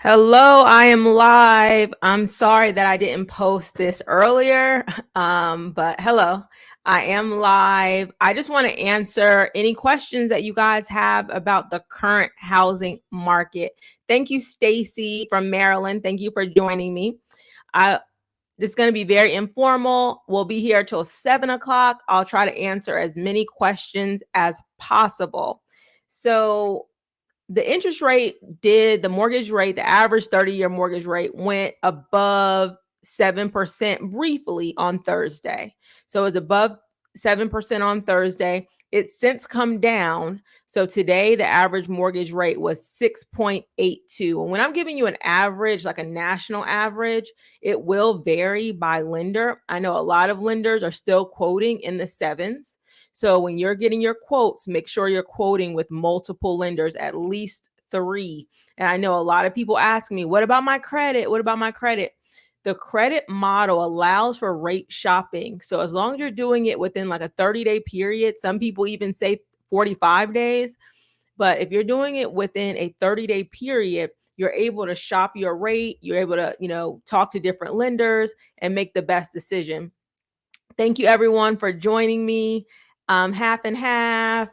Hello, I am live. I'm sorry that I didn't post this earlier, but hello, I am live. I just want to answer any questions that you guys have about the current housing market. Thank you, Stacy from Maryland. Thank you for joining me. This is going to be very informal. We'll be here till 7 o'clock. I'll try to answer as many questions as possible. So the mortgage rate, the average 30-year mortgage rate went above 7% briefly on Thursday. So it was above 7% on Thursday. It's since come down. So today, the average mortgage rate was 6.82. And when I'm giving you an average, like a national average, it will vary by lender. I know a lot of lenders are still quoting in the sevens. So when you're getting your quotes, make sure you're quoting with multiple lenders, at least 3. And I know a lot of people ask me, what about my credit? What about my credit? The credit model allows for rate shopping. So as long as you're doing it within like a 30-day period, some people even say 45 days. But if you're doing it within a 30-day period, you're able to shop your rate. You're able to, talk to different lenders and make the best decision. Thank you everyone for joining me. Half and half.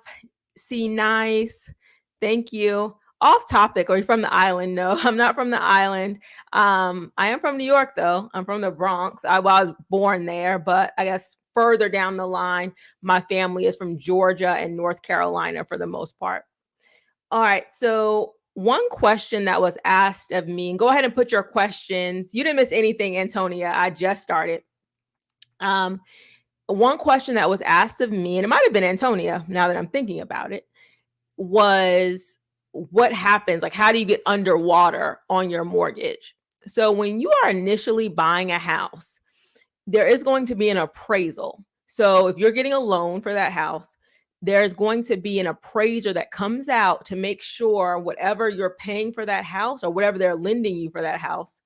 See, nice. Thank you. Off topic, are you from the island? No, I'm not from the island. I am from New York, though. I'm from the Bronx. I was born there, but I guess further down the line, my family is from Georgia and North Carolina for the most part. All right. So one question that was asked of me, and go ahead and put your questions. You didn't miss anything, Antonia. I just started. One question that was asked of me, and it might have been Antonia now that I'm thinking about it, was what happens? Like, how do you get underwater on your mortgage? So when you are initially buying a house, there is going to be an appraisal. So if you're getting a loan for that house, there's going to be an appraiser that comes out to make sure whatever you're paying for that house or whatever they're lending you for that house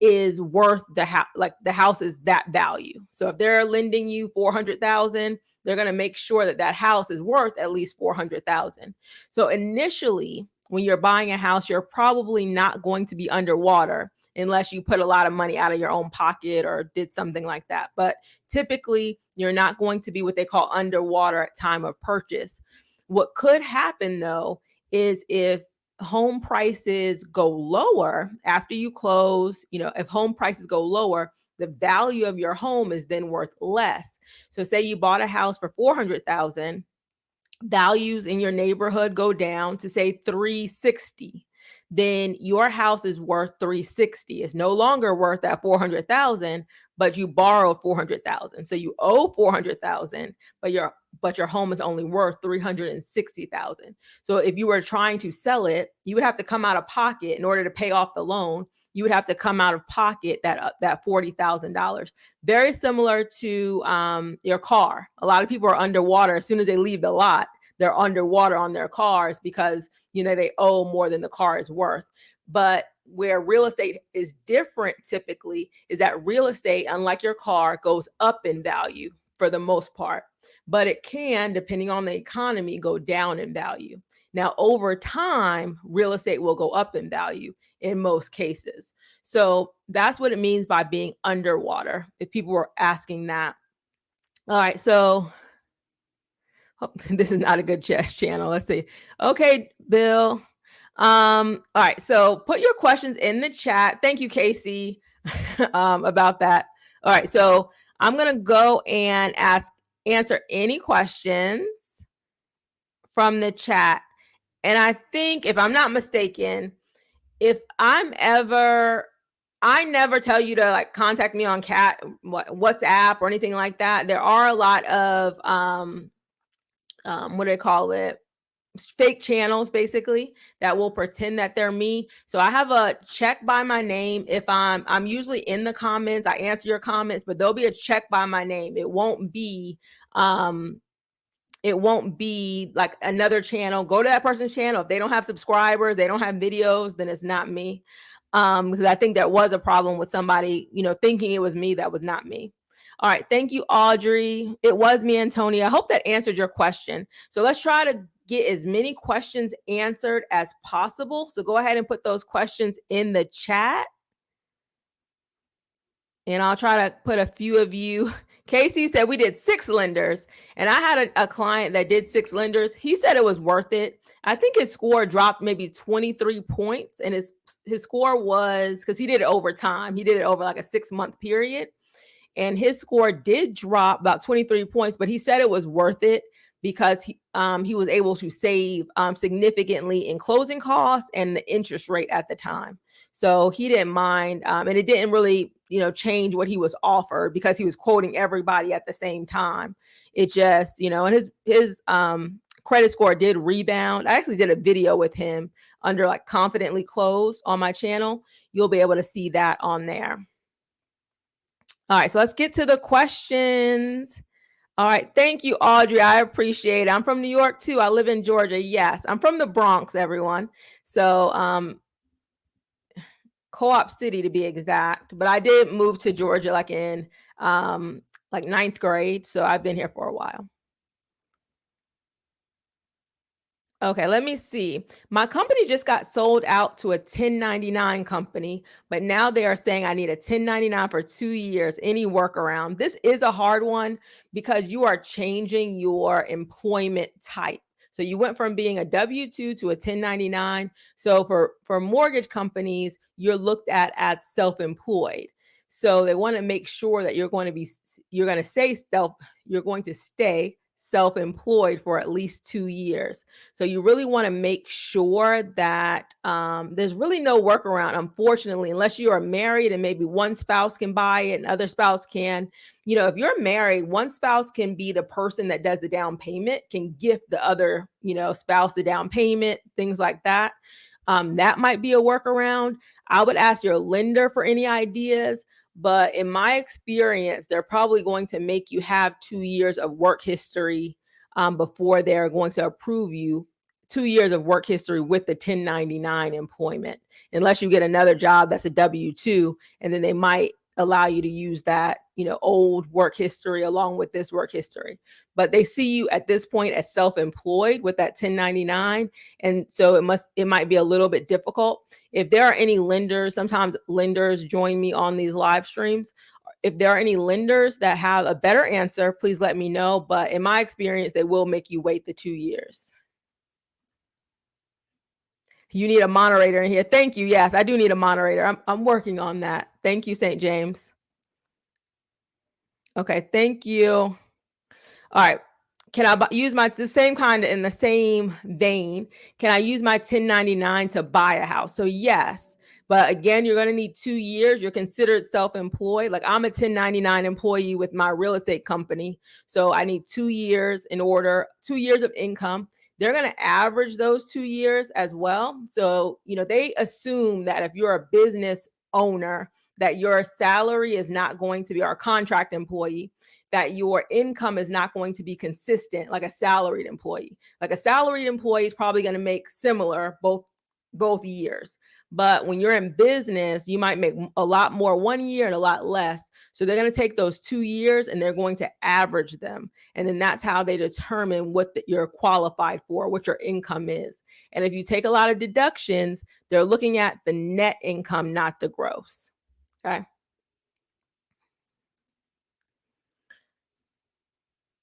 is worth the house. Like the house is that value. So if they're lending you $400,000, they're going to make sure that that house is worth at least $400,000. So initially, when you're buying a house, you're probably not going to be underwater unless you put a lot of money out of your own pocket or did something like that. But typically, you're not going to be what they call underwater at time of purchase. What could happen, though, is if home prices go lower after you close, if home prices go lower, the value of your home is then worth less. So say you bought a house for $400,000, values in your neighborhood go down to say $360. Then your house is worth $360. It's no longer worth that $400,000, but you borrowed $400,000. So you owe $400,000, but your home is only worth $360,000. So if you were trying to sell it, you would have to come out of pocket in order to pay off the loan. You would have to come out of pocket that $40,000. Very similar to your car. A lot of people are underwater as soon as they leave the lot. They're underwater on their cars because they owe more than the car is worth. But where real estate is different typically is that real estate, unlike your car, goes up in value for the most part. But it can, depending on the economy, go down in value. Now, over time, real estate will go up in value in most cases. So that's what it means by being underwater, if people were asking that. All right, so this is not a good channel. Let's see. Okay, Bill. All right, so put your questions in the chat. Thank you, Casey, about that. All right, so I'm gonna go and answer any questions from the chat. And I think, if I'm not mistaken, I never tell you to contact me on WhatsApp or anything like that. There are a lot of what do they call it? Fake channels, basically, that will pretend that they're me. So I have a check by my name. If I'm usually in the comments, I answer your comments, but there'll be a check by my name. It won't be like another channel. Go to that person's channel. If they don't have subscribers, they don't have videos, then it's not me. Because I think there was a problem with somebody, thinking it was me. That was not me. All right. Thank you, Audrey. It was me, Antonia. I hope that answered your question. So let's try to get as many questions answered as possible. So go ahead and put those questions in the chat. And I'll try to put a few of you. Casey said we did 6 lenders, and I had a client that did 6 lenders. He said it was worth it. I think his score dropped maybe 23 points, and his score was, because he did it over time. He did it over like a 6-month period, and his score did drop about 23 points, but he said it was worth it because he was able to save significantly in closing costs and the interest rate at the time. So he didn't mind, and it didn't really, change what he was offered because he was quoting everybody at the same time. It just, and his credit score did rebound. I actually did a video with him under like confidently closed on my channel. You'll be able to see that on there. All right, so let's get to the questions. All right, thank you, Audrey. I appreciate it. I'm from New York too. I live in Georgia. Yes, I'm from the Bronx, everyone. So Co-op City to be exact. But I did move to Georgia like in like 9th grade. So I've been here for a while. Okay, let me see. My company just got sold out to a 1099 company, but now they are saying I need a 1099 for 2 years. Any workaround? This is a hard one because you are changing your employment type. So you went from being a W-2 to a 1099. So for mortgage companies, you're looked at as self-employed. So they want to make sure that you're going to stay self-employed for at least 2 years. So you really want to make sure that there's really no workaround, unfortunately, unless you are married and maybe one spouse can buy it and other spouse can. If you're married, one spouse can be the person that does the down payment, can gift the other, spouse the down payment, things like that. That might be a workaround. I would ask your lender for any ideas. But in my experience, they're probably going to make you have 2 years of work history before they're going to approve you 2 years of work history with the 1099 employment, unless you get another job that's a W-2, and then they might allow you to use that, old work history along with this work history. But they see you at this point as self-employed with that 1099. And so it might be a little bit difficult. If there are any lenders, sometimes lenders join me on these live streams. If there are any lenders that have a better answer, please let me know. But in my experience, they will make you wait the 2 years. You need a moderator in here. Thank you. Yes, I do need a moderator. I'm working on that. Thank you, St. James. Okay, thank you. All right. Can I use the same kind of in the same vein? Can I use my 1099 to buy a house? So yes, but again, you're going to need 2 years. You're considered self-employed. Like I'm a 1099 employee with my real estate company. So I need 2 years 2 years of income. They're going to average those 2 years as well. So, they assume that if you're a business owner, that your salary is not going to be, or a contract employee, that your income is not going to be consistent like a salaried employee. Like a salaried employee is probably going to make similar both years. But when you're in business, you might make a lot more 1 year and a lot less. So they're going to take those 2 years and they're going to average them. And then that's how they determine what you're qualified for, what your income is. And if you take a lot of deductions, they're looking at the net income, not the gross. Okay.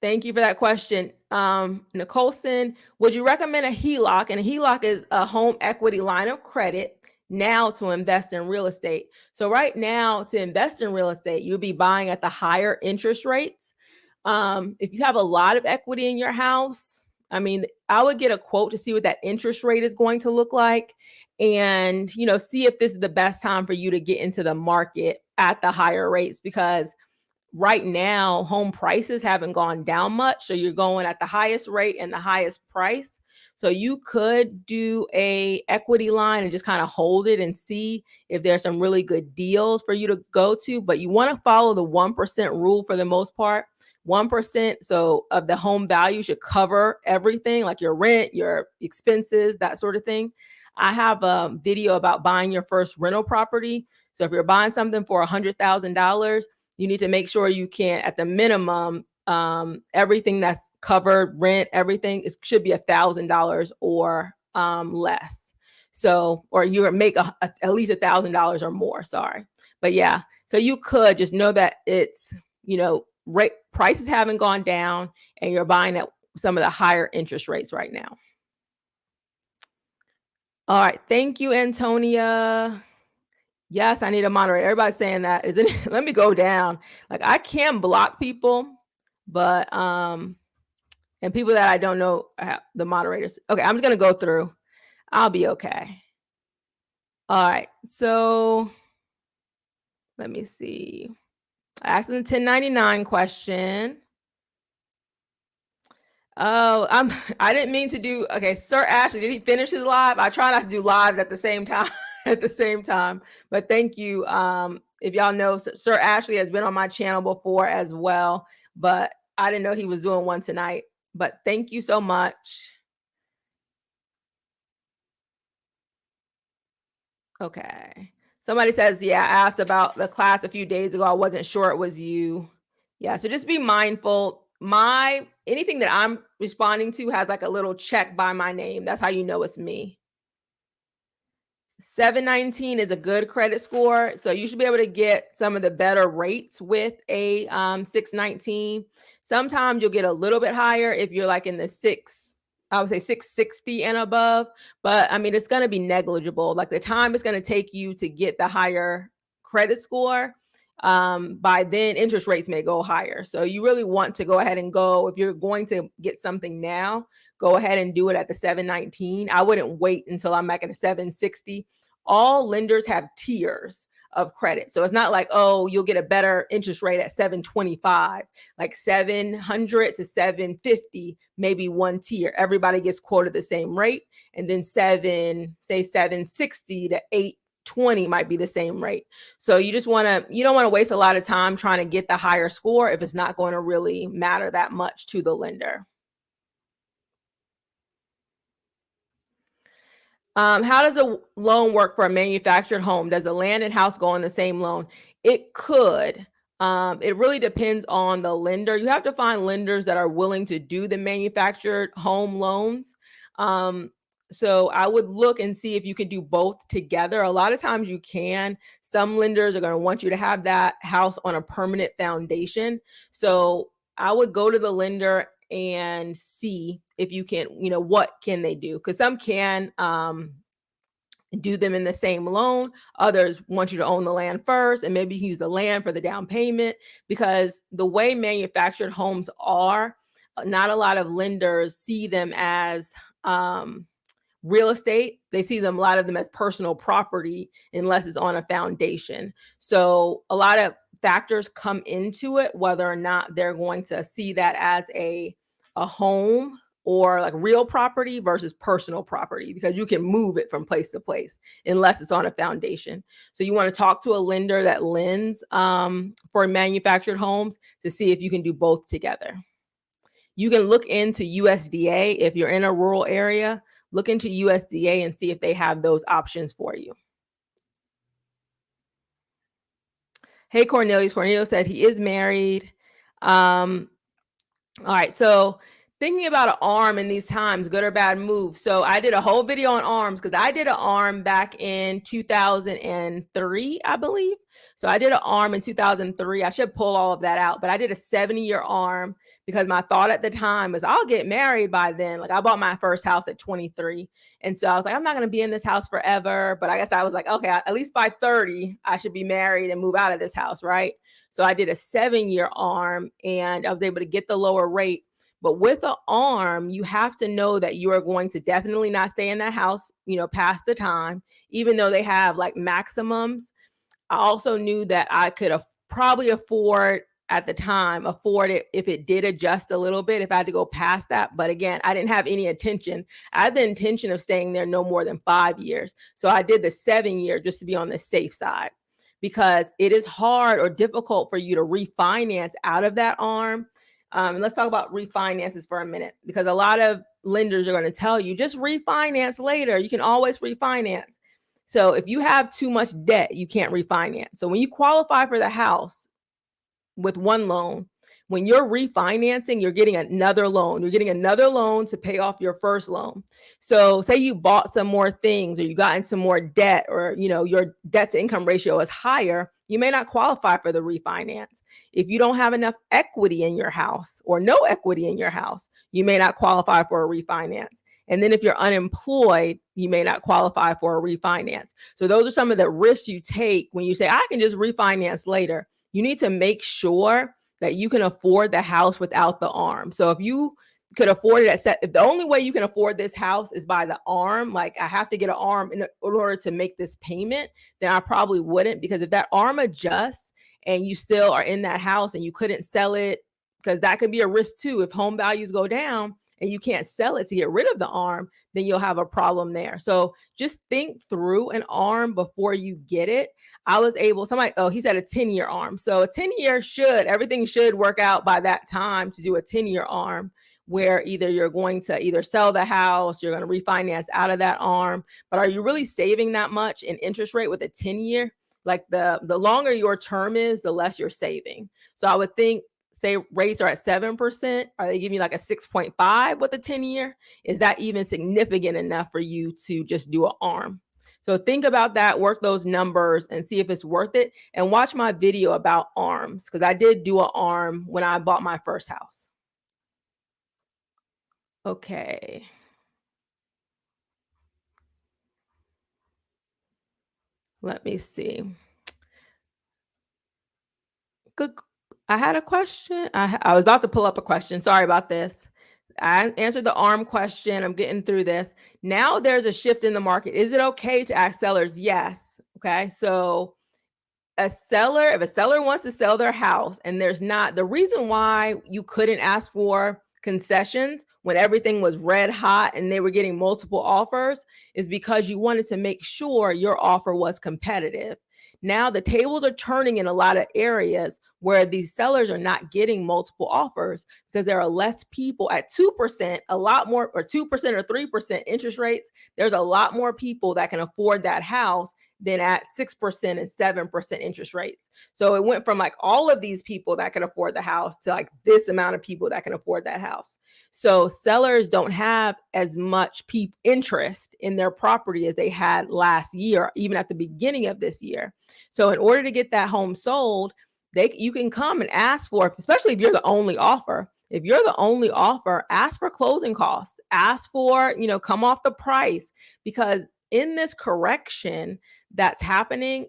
Thank you for that question. Nicolson, would you recommend a HELOC? And a HELOC is a home equity line of credit now to invest in real estate. So right now to invest in real estate, you'll be buying at the higher interest rates. If you have a lot of equity in your house, I would get a quote to see what that interest rate is going to look like and, see if this is the best time for you to get into the market at the higher rates, because right now home prices haven't gone down much. So you're going at the highest rate and the highest price. So you could do a equity line and just kind of hold it and see if there's some really good deals for you to go to. But you want to follow the 1% rule for the most part. 1% so of the home value should cover everything, like your rent, your expenses, that sort of thing. I have a video about buying your first rental property. So if you're buying something for $100,000, you need to make sure you can, at the minimum, everything that's covered, rent, everything, it should be $1,000 or less. So, or you make at least $1,000 or more. Sorry, but yeah. So you could just know that it's, rate prices haven't gone down, and you're buying at some of the higher interest rates right now. All right, thank you, Antonia. Yes, I need a moderator. Everybody's saying that. Is it? Let me go down. Like, I can block people, but and people that I don't know, the moderators. Okay, I'm just gonna go through. I'll be okay. All right. So let me see. I asked the 1099 question. Oh, I didn't mean to do. Okay, Sir Ashley, did he finish his live? I try not to do lives at the same time. At the same time, but thank you. If y'all know, Sir Ashley has been on my channel before as well, but I didn't know he was doing one tonight. But thank you so much. Okay. Somebody says, yeah, I asked about the class a few days ago. I wasn't sure it was you. Yeah, so just be mindful. Anything that I'm responding to has like a little check by my name. That's how you know it's me. 719 is a good credit score. So you should be able to get some of the better rates with a 619. Sometimes you'll get a little bit higher if you're like in the I would say 660 and above. But I mean, it's going to be negligible. Like the time it's going to take you to get the higher credit score. By then, interest rates may go higher. So you really want to go ahead and go, if you're going to get something now, go ahead and do it at the 719. I wouldn't wait until I'm back at a 760. All lenders have tiers of credit. So it's not like, oh, you'll get a better interest rate at 725, like 700 to 750, maybe one tier. Everybody gets quoted the same rate. And then 760 to 820 might be the same rate. So you don't want to waste a lot of time trying to get the higher score if it's not going to really matter that much to the lender. How does a loan work for a manufactured home? Does the land and house go on the same loan? It could. It really depends on the lender. You have to find lenders that are willing to do the manufactured home loans. So I would look and see if you can do both together. A lot of times you can. Some lenders are going to want you to have that house on a permanent foundation. So I would go to the lender and see if you can, what can they do? Because some can do them in the same loan. Others want you to own the land first, and maybe you can use the land for the down payment. Because the way manufactured homes are, not a lot of lenders see them as real estate. They see them, a lot of them, as personal property unless it's on a foundation. So a lot of factors come into it, whether or not they're going to see that as a home or like real property versus personal property, because you can move it from place to place unless it's on a foundation. So you want to talk to a lender that lends for manufactured homes to see if you can do both together. You can look into USDA if you're in a rural area. Look into USDA and see if they have those options for you. Hey, Cornelius. Cornelius said he is married. All right. So thinking about an ARM in these times, good or bad move. So I did a whole video on ARMs because I did an ARM back in 2003, I believe. So I did an ARM in 2003. I should pull all of that out, but I did a 7-year ARM because my thought at the time was I'll get married by then. Like I bought my first house at 23. And so I was like, I'm not going to be in this house forever. But I guess I was like, okay, at least by 30, I should be married and move out of this house, right? So I did a 7-year ARM and I was able to get the lower rate. But with an ARM, you have to know that you are going to definitely not stay in that house, past the time, even though they have like maximums. I also knew that I could probably afford it if it did adjust a little bit, if I had to go past that. But again, I didn't have any intention. I had the intention of staying there no more than 5 years. So I did the 7-year just to be on the safe side, because it is hard or difficult for you to refinance out of that ARM. Let's talk about refinances for a minute, because a lot of lenders are going to tell you just refinance later. You can always refinance. So if you have too much debt, you can't refinance. So when you qualify for the house with one loan, When you're refinancing, you're getting another loan. You're getting another loan to pay off your first loan. So say you bought some more things or you got into more debt, or your debt to income ratio is higher, you may not qualify for the refinance. If you don't have enough equity in your house or no equity in your house, you may not qualify for a refinance. And then if you're unemployed, you may not qualify for a refinance. So those are some of the risks you take when you say, I can just refinance later. You need to make sure that you can afford the house without the arm. So if you could afford it if the only way you can afford this house is by the arm, like I have to get an arm in order to make this payment, then I probably wouldn't, because if that arm adjusts and you still are in that house and you couldn't sell it, because that could be a risk too. If home values go down and you can't sell it to get rid of the arm, then you'll have a problem there. So just think through an arm before you get it. He said a 10-year arm. So a 10-year everything should work out by that time to do a 10-year arm, where either you're going to either sell the house, you're going to refinance out of that arm. But are you really saving that much in interest rate with a 10-year? Like the longer your term is, the less you're saving. So I would think, say rates are at 7%, are they giving you like a 6.5 with a 10-year? Is that even significant enough for you to just do an arm? So think about that, work those numbers and see if it's worth it. And watch my video about arms, because I did do an arm when I bought my first house. Okay. Let me see. Good. I had a question. I was about to pull up a question. Sorry about this. I answered the arm question. I'm getting through this. Now there's a shift in the market. Is it okay to ask sellers? Yes. Okay. So if a seller wants to sell their house and there's not, the reason why you couldn't ask for concessions when everything was red hot and they were getting multiple offers is because you wanted to make sure your offer was competitive. Now the tables are turning in a lot of areas where these sellers are not getting multiple offers because there are less people at 2%, a lot more, or 2% or 3% interest rates. There's a lot more people that can afford that house than at 6% and 7% interest rates. So it went from like all of these people that can afford the house to like this amount of people that can afford that house. So sellers don't have as much interest in their property as they had last year, even at the beginning of this year. So in order to get that home sold, you can come and ask for, especially if you're the only offer. If you're the only offer, ask for closing costs, ask for, come off the price, because in this correction that's happening,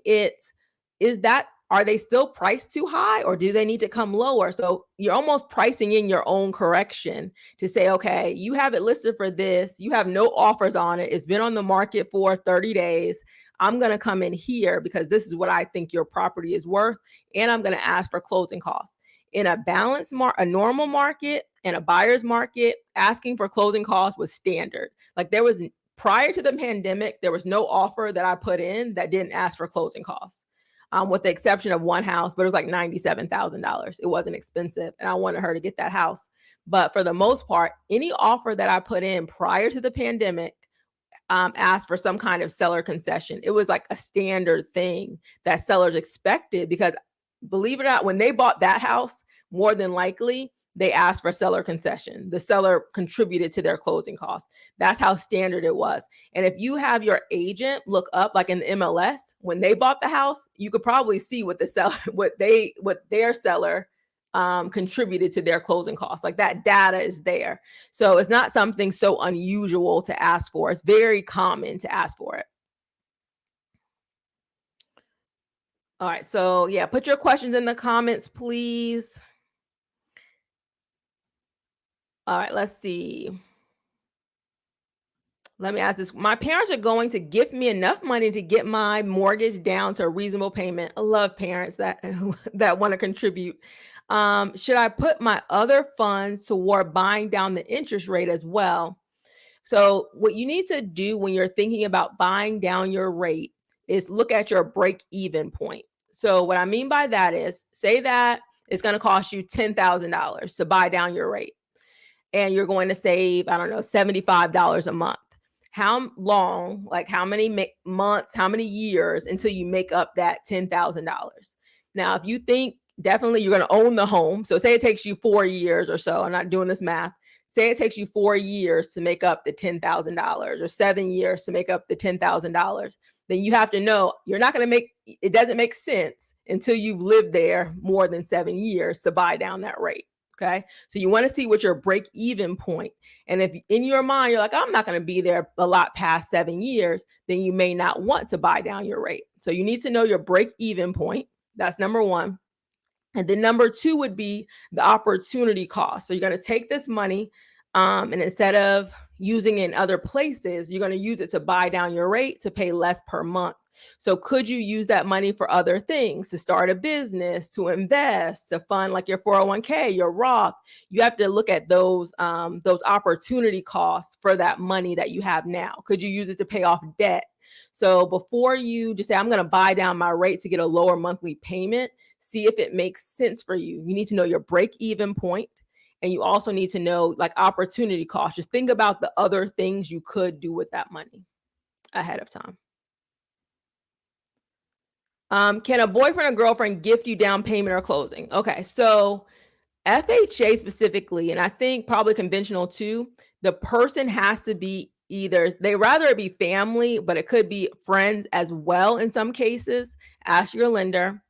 are they still priced too high, or do they need to come lower? So you're almost pricing in your own correction to say, okay, you have it listed for this, you have no offers on it, it's been on the market for 30 days. I'm going to come in here because this is what I think your property is worth, and I'm going to ask for closing costs. In a balanced a normal market and a buyer's market, asking for closing costs was standard. Like prior to the pandemic, there was no offer that I put in that didn't ask for closing costs, with the exception of one house, but it was like $97,000. It wasn't expensive, and I wanted her to get that house. But for the most part, any offer that I put in prior to the pandemic asked for some kind of seller concession. It was like a standard thing that sellers expected, because believe it or not, when they bought that house, more than likely they asked for seller concession. The seller contributed to their closing costs. That's how standard it was. And if you have your agent look up, like in the MLS, when they bought the house, you could probably see what their seller contributed to their closing costs. Like that data is there. So it's not something so unusual to ask for. It's very common to ask for it. All right. So yeah, put your questions in the comments, please. All right, let's see. Let me ask this. My parents are going to gift me enough money to get my mortgage down to a reasonable payment. I love parents that that want to contribute. Should I put my other funds toward buying down the interest rate as well? So what you need to do when you're thinking about buying down your rate is look at your break-even point. So what I mean by that is, say that it's going to cost you $10,000 to buy down your rate, and you're going to save, I don't know, $75 a month. How long, like how many months, how many years until you make up that $10,000? Now, if you think definitely you're going to own the home. So say it takes you 4 years or so. I'm not doing this math. Say it takes you 4 years to make up the $10,000 or 7 years to make up the $10,000. Then you have to know you're not going to make it doesn't make sense until you've lived there more than 7 years to buy down that rate. Okay. So you want to see what your break even point. And if in your mind you're like, I'm not going to be there a lot past 7 years, then you may not want to buy down your rate. So you need to know your break even point. That's number one. And then number two would be the opportunity cost. So you're going to take this money and instead of using it in other places, you're going to use it to buy down your rate to pay less per month. So could you use that money for other things, to start a business, to invest, to fund like your 401k, your Roth? You have to look at those opportunity costs for that money that you have now. Could you use it to pay off debt? So before you just say, I'm going to buy down my rate to get a lower monthly payment, see if it makes sense for you. You need to know your break even point, and you also need to know like opportunity cost. Just think about the other things you could do with that money ahead of time. Can a boyfriend or girlfriend gift you down payment or closing? Okay, so FHA specifically, and I think probably conventional too, the person has to be either, they rather it be family, but it could be friends as well in some cases. Ask your lender,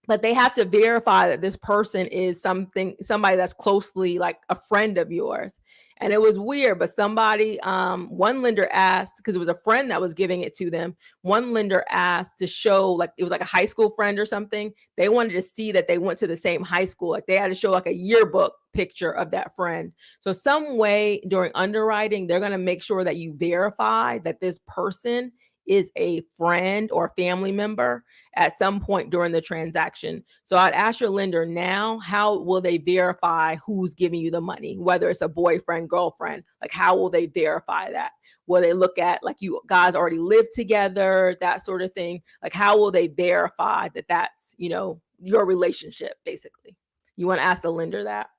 but they have to verify that this person is somebody that's closely like a friend of yours. And it was weird, but somebody, one lender asked, because it was a friend that was giving it to them, one lender asked to show, like it was like a high school friend or something. They wanted to see that they went to the same high school. Like they had to show like a yearbook picture of that friend. So some way during underwriting, they're going to make sure that you verify that this person is a friend or family member at some point during the transaction. So I'd ask your lender now, how will they verify who's giving you the money, whether it's a boyfriend, girlfriend? Like, how will they verify that? Will they look at like you guys already live together, that sort of thing? Like, how will they verify that that's, your relationship, basically? You want to ask the lender that.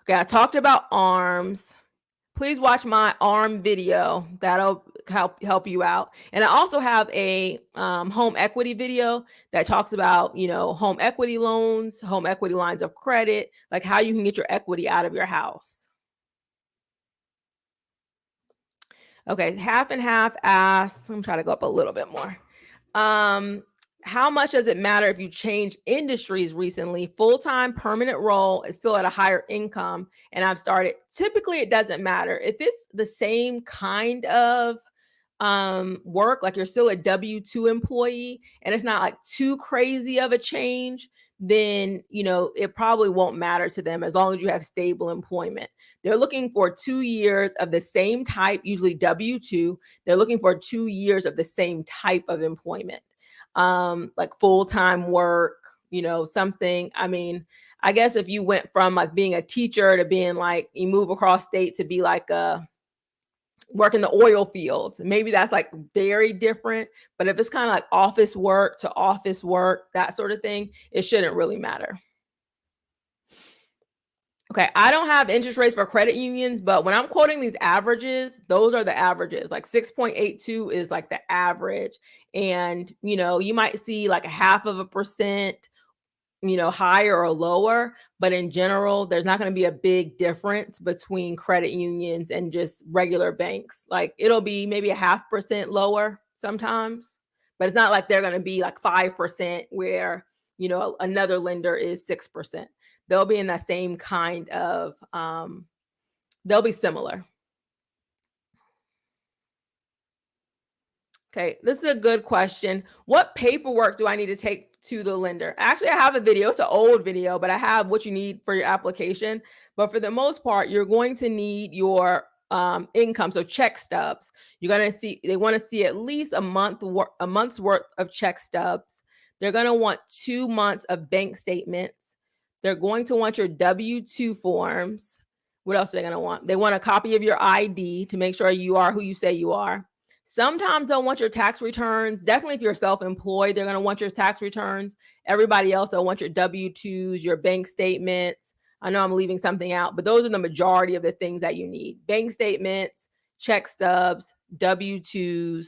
Okay, I talked about arms. Please watch my ARM video. That'll help you out. And I also have a home equity video that talks about, home equity loans, home equity lines of credit, like how you can get your equity out of your house. Okay, half and half asks, I'm trying to go up a little bit more. How much does it matter if you change industries recently? Full-time permanent role is still at a higher income, and I've started. Typically, it doesn't matter if it's the same kind of work, like you're still a W-2 employee, and it's not like too crazy of a change. Then it probably won't matter to them as long as you have stable employment. They're looking for 2 years of the same type, usually W-2. They're looking for 2 years of the same type of employment. Like full-time work, something. I mean, I guess if you went from like being a teacher to being like, you move across state to be like work in the oil fields, maybe that's like very different. But if it's kind of like office work to office work, that sort of thing, it shouldn't really matter. Okay, I don't have interest rates for credit unions, but when I'm quoting these averages, those are the averages. Like 6.82 is like the average. And, you might see like a 0.5%, higher or lower, but in general, there's not going to be a big difference between credit unions and just regular banks. Like it'll be maybe a 0.5% lower sometimes, but it's not like they're going to be like 5% where, another lender is 6%. They'll be in that same kind of, they'll be similar. Okay, this is a good question. What paperwork do I need to take to the lender? Actually, I have a video. It's an old video, but I have what you need for your application. But for the most part, you're going to need your income, so check stubs. You're going to see, they want to see at least a month's worth of check stubs. They're going to want 2 months of bank statements. They're going to want your W-2 forms. What else are they going to want? They want a copy of your ID to make sure you are who you say you are. Sometimes they'll want your tax returns. Definitely if you're self-employed, they're going to want your tax returns. Everybody else, they'll want your W-2s, your bank statements. I know I'm leaving something out, but those are the majority of the things that you need. Bank statements, check stubs, W-2s.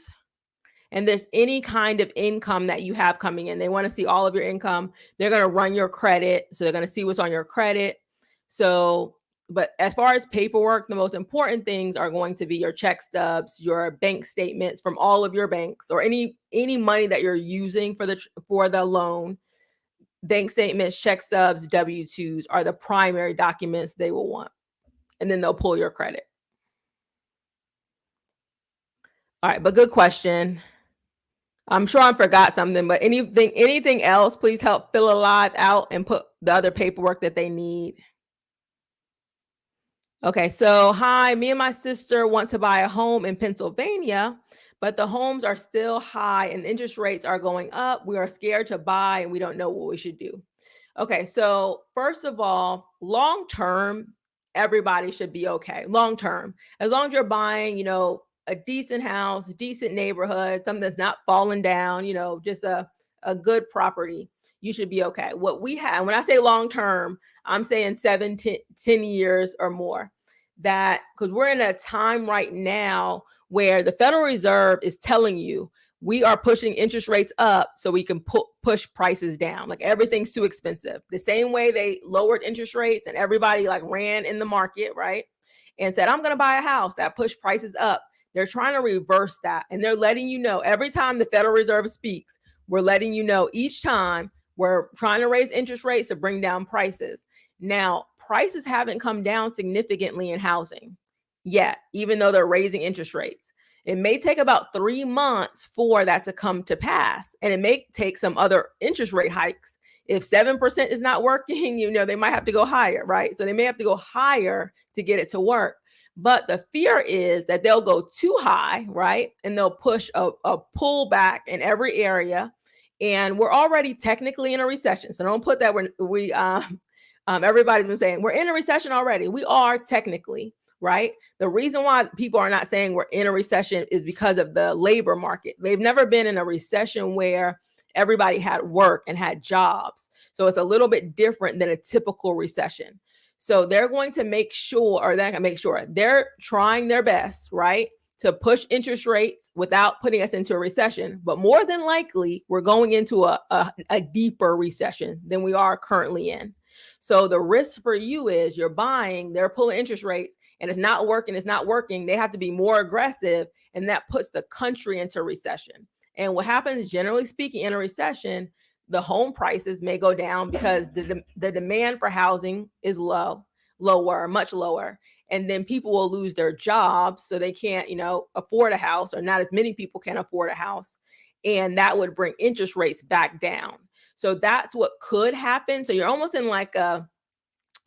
and there's any kind of income that you have coming in. They want to see all of your income. They're going to run your credit. So they're going to see what's on your credit. So, but as far as paperwork, the most important things are going to be your check stubs, your bank statements from all of your banks, or any money that you're using for the loan. Bank statements, check stubs, W-2s are the primary documents they will want. And then they'll pull your credit. All right, but good question. I'm sure I forgot something, but anything else, please help fill a lot out and put the other paperwork that they need. Okay, so hi, me and my sister want to buy a home in Pennsylvania, but the homes are still high and interest rates are going up. We are scared to buy and we don't know what we should do. Okay, so first of all, long term, everybody should be okay. Long term, as long as you're buying, a decent house, a decent neighborhood, something that's not falling down, just a good property, you should be okay. What we have, when I say long term, I'm saying 10 years or more. That because we're in a time right now where the Federal Reserve is telling you we are pushing interest rates up so we can push prices down. Like everything's too expensive. The same way they lowered interest rates and everybody like ran in the market, right? And said, I'm going to buy a house, that pushed prices up. They're trying to reverse that. And they're letting you know every time the Federal Reserve speaks, we're letting you know each time we're trying to raise interest rates to bring down prices. Now, prices haven't come down significantly in housing yet, even though they're raising interest rates. It may take about 3 months for that to come to pass. And it may take some other interest rate hikes. If 7% is not working, they might have to go higher, right? So they may have to go higher to get it to work. But the fear is that they'll go too high, right? And they'll push a pullback in every area. And we're already technically in a recession. So don't put that everybody's been saying we're in a recession already. We are technically. Right? The reason why people are not saying we're in a recession is because of the labor market. They've never been in a recession where everybody had work and had jobs. So it's a little bit different than a typical recession. So they're going to make sure, or they're going to make sure they're trying their best, right, to push interest rates without putting us into a recession. But more than likely, we're going into a deeper recession than we are currently in. So the risk for you is you're buying, they're pulling interest rates, and it's not working. They have to be more aggressive, and that puts the country into recession. And what happens, generally speaking, in a recession, the home prices may go down because the demand for housing is much lower. And then people will lose their jobs, so they can't, afford a house, or not as many people can afford a house. And that would bring interest rates back down. So that's what could happen. So you're almost in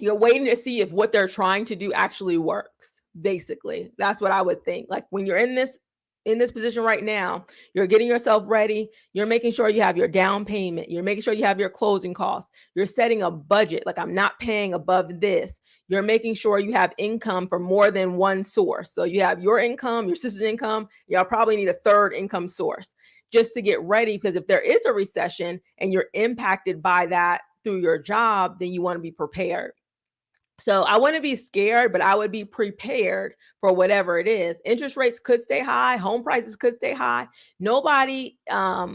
you're waiting to see if what they're trying to do actually works. Basically, that's what I would think. Like when you're in this position right now, you're getting yourself ready. You're making sure you have your down payment. You're making sure you have your closing costs. You're setting a budget. Like, I'm not paying above this. You're making sure you have income from more than one source. So you have your income, your sister's income. Y'all probably need a third income source just to get ready. Because if there is a recession and you're impacted by that through your job, then you want to be prepared. So I wouldn't be scared, but I would be prepared for whatever it is. Interest rates could stay high. Home prices could stay high. Nobody, a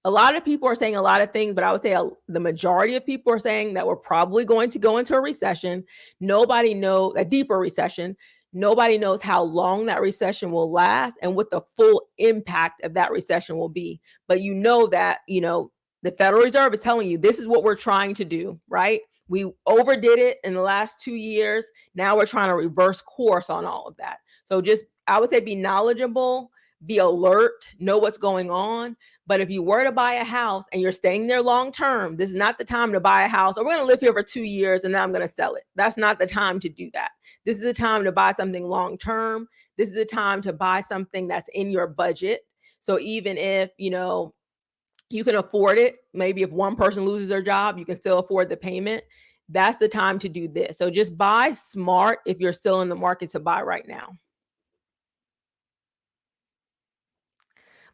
lot of people are saying a lot of things, but I would say the majority of people are saying that we're probably going to go into a recession. Nobody knows, a deeper recession. Nobody knows how long that recession will last and what the full impact of that recession will be. But that, the Federal Reserve is telling you this is what we're trying to do, right? We overdid it in the last 2 years. Now we're trying to reverse course on all of that. So I would say, be knowledgeable, be alert, know what's going on. But if you were to buy a house and you're staying there long term, this is not the time to buy a house. Or we're going to live here for 2 years and then I'm going to sell it. That's not the time to do that. This is the time to buy something long term. This is the time to buy something that's in your budget. So even if, you can afford it. Maybe if one person loses their job, you can still afford the payment. That's the time to do this. So just buy smart if you're still in the market to buy right now.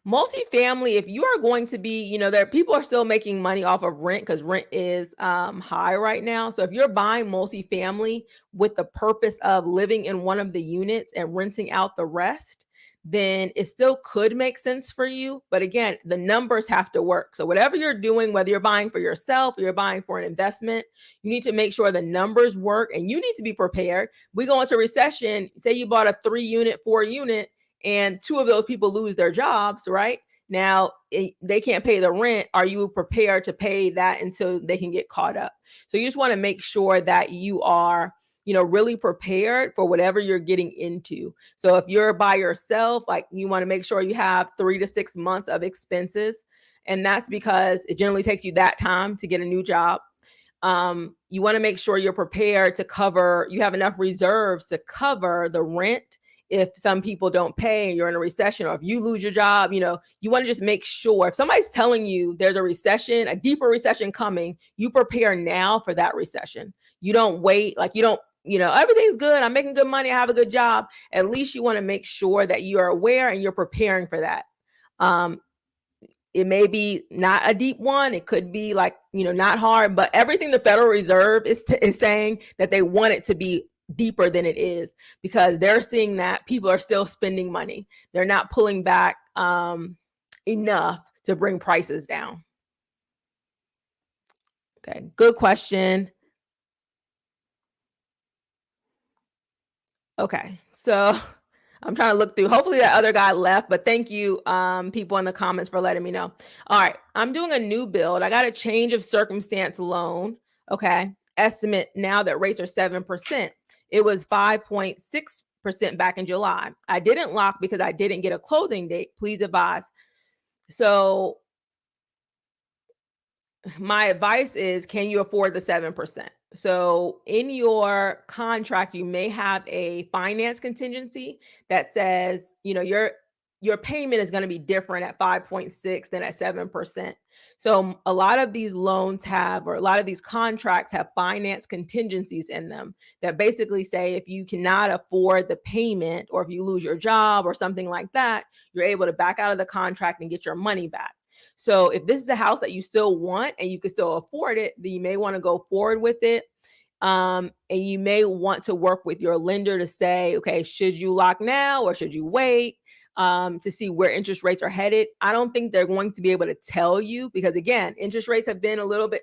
Multifamily, if you are going to be, there people are still making money off of rent because rent is high right now. So if you're buying multifamily with the purpose of living in one of the units and renting out the rest, then it still could make sense for you. But again, the numbers have to work. So whatever you're doing, whether you're buying for yourself or you're buying for an investment, you need to make sure the numbers work, and you need to be prepared. We go into recession, say you bought a 3-unit, 4-unit, and 2 of those people lose their jobs, right? Now they can't pay the rent. Are you prepared to pay that until they can get caught up? So you just want to make sure that you are, really prepared for whatever you're getting into. So if you're by yourself, like, you want to make sure you have 3 to 6 months of expenses. And that's because it generally takes you that time to get a new job. You want to make sure you're prepared to cover, you have enough reserves to cover the rent if some people don't pay and you're in a recession, or if you lose your job. You want to just make sure if somebody's telling you there's a recession, a deeper recession coming, you prepare now for that recession. You don't wait, like, you don't, everything's good, I'm making good money, I have a good job. At least you want to make sure that you are aware and you're preparing for that. It may be not a deep one. It could be like, not hard, but everything the Federal Reserve is saying that they want it to be deeper than it is, because they're seeing that people are still spending money. They're not pulling back enough to bring prices down. Okay, good question. Okay, so I'm trying to look through. Hopefully that other guy left, but thank you, people in the comments, for letting me know. All right, I'm doing a new build. I got a change of circumstance loan. Okay, estimate now that rates are 7%. It was 5.6% back in July. I didn't lock because I didn't get a closing date. Please advise. So my advice is, can you afford the 7%? So in your contract, you may have a finance contingency that says, your payment is going to be different at 5.6 than at 7%. So a lot of these loans have, or a lot of these contracts have finance contingencies in them that basically say, if you cannot afford the payment, or if you lose your job or something like that, you're able to back out of the contract and get your money back. So if this is a house that you still want and you can still afford it, then you may want to go forward with it. And you may want to work with your lender to say, okay, should you lock now or should you wait, to see where interest rates are headed? I don't think they're going to be able to tell you, because again, interest rates have been a little bit,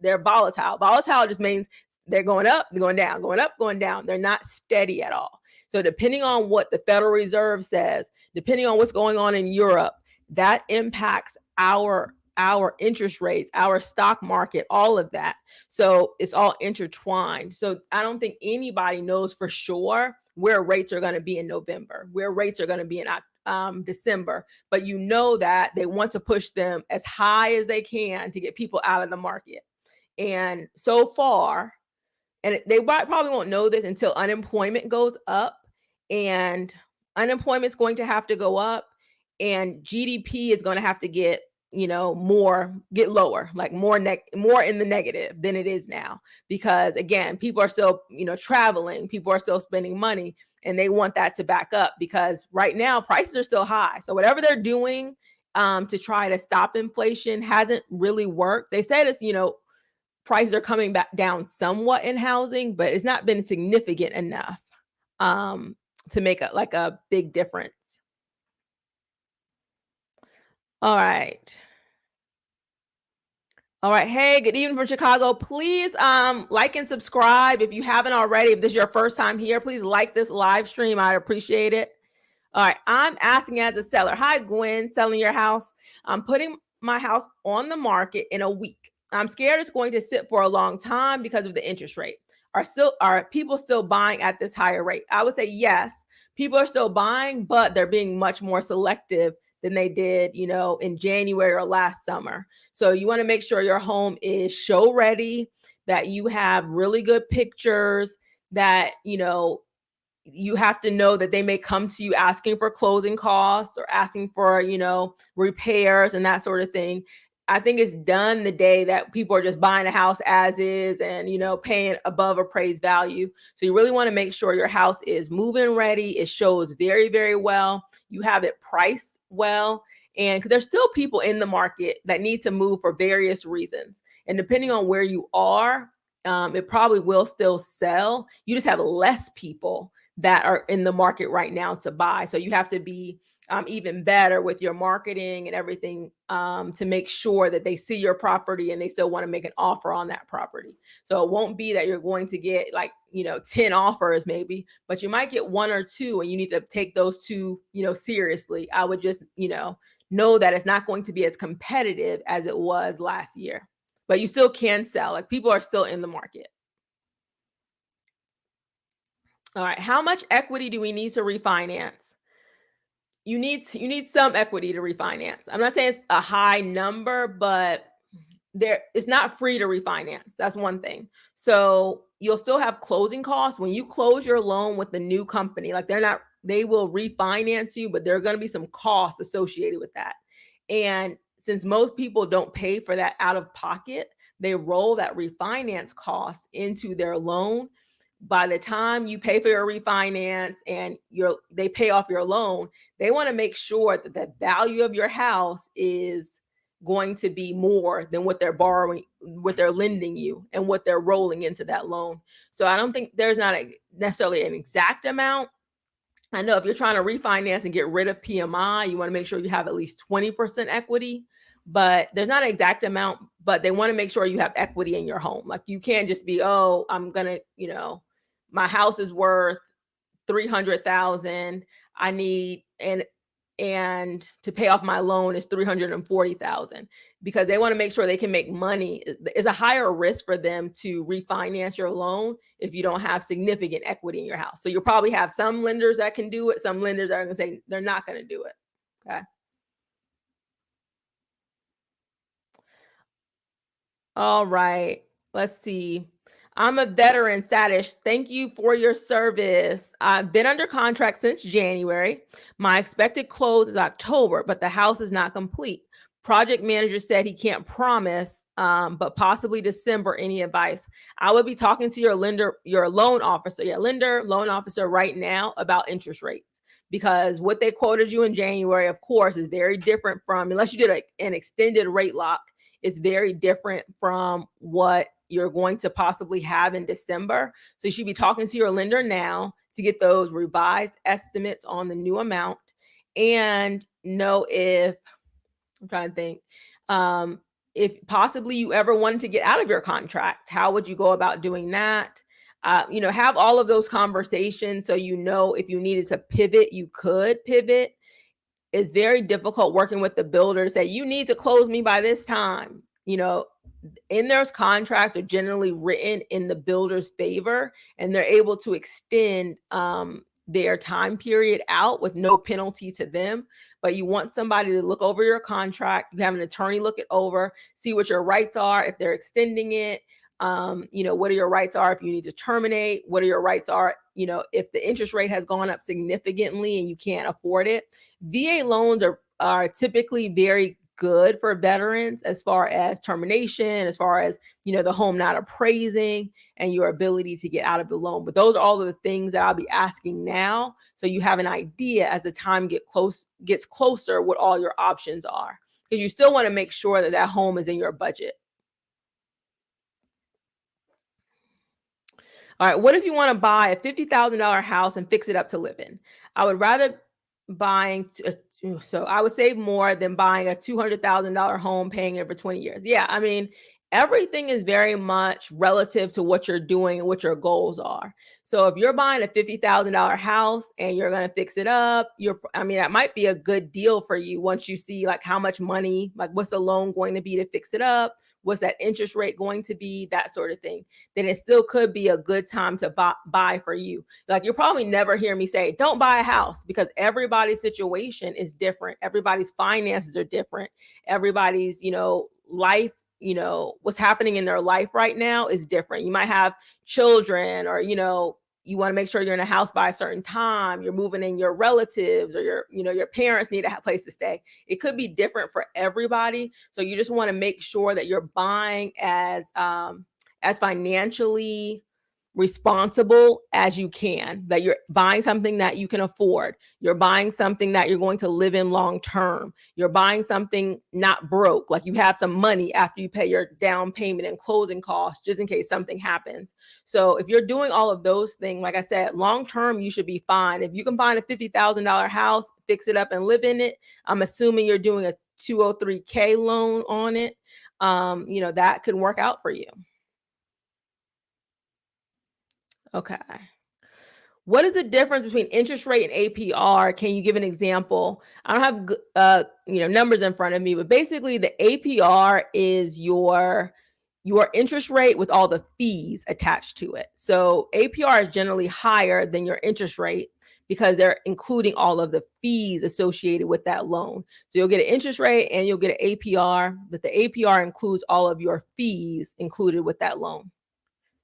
they're volatile. Volatile just means they're going up, they're going down, going up, going down. They're not steady at all. So depending on what the Federal Reserve says, depending on what's going on in Europe, that impacts our interest rates, our stock market, all of that. So it's all intertwined. So I don't think anybody knows for sure where rates are going to be in November, where rates are going to be in December, but that they want to push them as high as they can to get people out of the market. And so far, and they probably won't know this until unemployment goes up, and unemployment's going to have to go up, and GDP is going to have to get lower, like more in the negative than it is now, because again, people are still traveling, people are still spending money, and they want that to back up, because right now prices are still high. So whatever they're doing to try to stop inflation hasn't really worked. They said it's prices are coming back down somewhat in housing, but it's not been significant enough to make a big difference. All right. All right. Hey, good evening from Chicago. Please like and subscribe if you haven't already. If this is your first time here, please like this live stream. I'd appreciate it. All right. I'm asking as a seller. Hi, Gwen, selling your house. I'm putting my house on the market in a week. I'm scared it's going to sit for a long time because of the interest rate. Are people still buying at this higher rate? I would say yes. People are still buying, but they're being much more selective than they did, in January or last summer. So you want to make sure your home is show ready, that you have really good pictures, that, you have to know that they may come to you asking for closing costs or asking for, repairs and that sort of thing. I think it's done the day that people are just buying a house as is and, paying above appraised value. So you really want to make sure your house is move-in ready. It shows very, very well. You have it priced well. And because there's still people in the market that need to move for various reasons. And depending on where you are, it probably will still sell. You just have less people that are in the market right now to buy. So you have to be even better with your marketing and everything to make sure that they see your property and they still want to make an offer on that property. So it won't be that you're going to get like, 10 offers maybe, but you might get one or two and you need to take those two, seriously. I would just, know that it's not going to be as competitive as it was last year, but you still can sell. Like people are still in the market. All right. How much equity do we need to refinance? You need some equity to refinance. I'm not saying it's a high number, but it's not free to refinance. That's one thing. So you'll still have closing costs when you close your loan with the new company. Like they will refinance you, but there are going to be some costs associated with that. And since most people don't pay for that out of pocket, they roll that refinance cost into their loan. By the time you pay for your refinance and they pay off your loan, they want to make sure that the value of your house is going to be more than what they're borrowing, what they're lending you, and what they're rolling into that loan. So I don't think there's not necessarily an exact amount. I know if you're trying to refinance and get rid of PMI, you want to make sure you have at least 20% equity, but there's not an exact amount, but they want to make sure you have equity in your home. Like you can't just be, oh, I'm going to, my house is worth 300,000. I need, and to pay off my loan is 340,000, because they want to make sure they can make money. It's a higher risk for them to refinance your loan if you don't have significant equity in your house. So you'll probably have some lenders that can do it. Some lenders are going to say they're not going to do it. Okay. All right. Let's see. I'm a veteran status. Thank you for your service. I've been under contract since January. My expected close is October, but the house is not complete. Project manager said he can't promise, but possibly December. Any advice? I would be talking to your lender, your loan officer, loan officer right now about interest rates, because what they quoted you in January, of course, is very different from, unless you did an extended rate lock, it's very different from what you're going to possibly have in December. So you should be talking to your lender now to get those revised estimates on the new amount, and know if, I'm trying to think, if possibly you ever wanted to get out of your contract, how would you go about doing that? Have all of those conversations so if you needed to pivot, you could pivot. It's very difficult working with the builder to say, you need to close me by this time. In their contracts are generally written in the builder's favor, and they're able to extend their time period out with no penalty to them. But you want somebody to look over your contract. You have an attorney look it over, see what your rights are if they're extending it. What are your rights are if you need to terminate? What are your rights are, if the interest rate has gone up significantly and you can't afford it? VA loans are typically very good for veterans as far as termination, as far as, the home not appraising and your ability to get out of the loan. But those are all of the things that I'll be asking now, so you have an idea as the time gets closer what all your options are, because you still want to make sure that home is in your budget. All right. What if you want to buy a $50,000 house and fix it up to live in? I would rather so I would save more than buying a $200,000 home, paying it for 20 years. Yeah. I mean, everything is very much relative to what you're doing and what your goals are. So if you're buying a $50,000 house and you're going to fix it up, that might be a good deal for you once you see like how much money, like what's the loan going to be to fix it up? What's that interest rate going to be? That sort of thing. Then it still could be a good time to buy for you. Like you'll probably never hear me say, don't buy a house, because everybody's situation is different. Everybody's finances are different. Everybody's, life, what's happening in their life right now is different. You might have children, or, you want to make sure you're in a house by a certain time. You're moving in your relatives, or your parents need a place to stay. It could be different for everybody. So you just want to make sure that you're buying as financially responsible as you can, that you're buying something that you can afford. You're buying something that you're going to live in long term. You're buying something not broke, like you have some money after you pay your down payment and closing costs just in case something happens. So if you're doing all of those things, like I said, long term, you should be fine. If you can find a $50,000 house, fix it up and live in it, I'm assuming you're doing a 203K loan on it. That could work out for you. Okay. What is the difference between interest rate and APR? Can you give an example? I don't have numbers in front of me, but basically the APR is your interest rate with all the fees attached to it. So APR is generally higher than your interest rate because they're including all of the fees associated with that loan. So you'll get an interest rate and you'll get an APR, but the APR includes all of your fees included with that loan.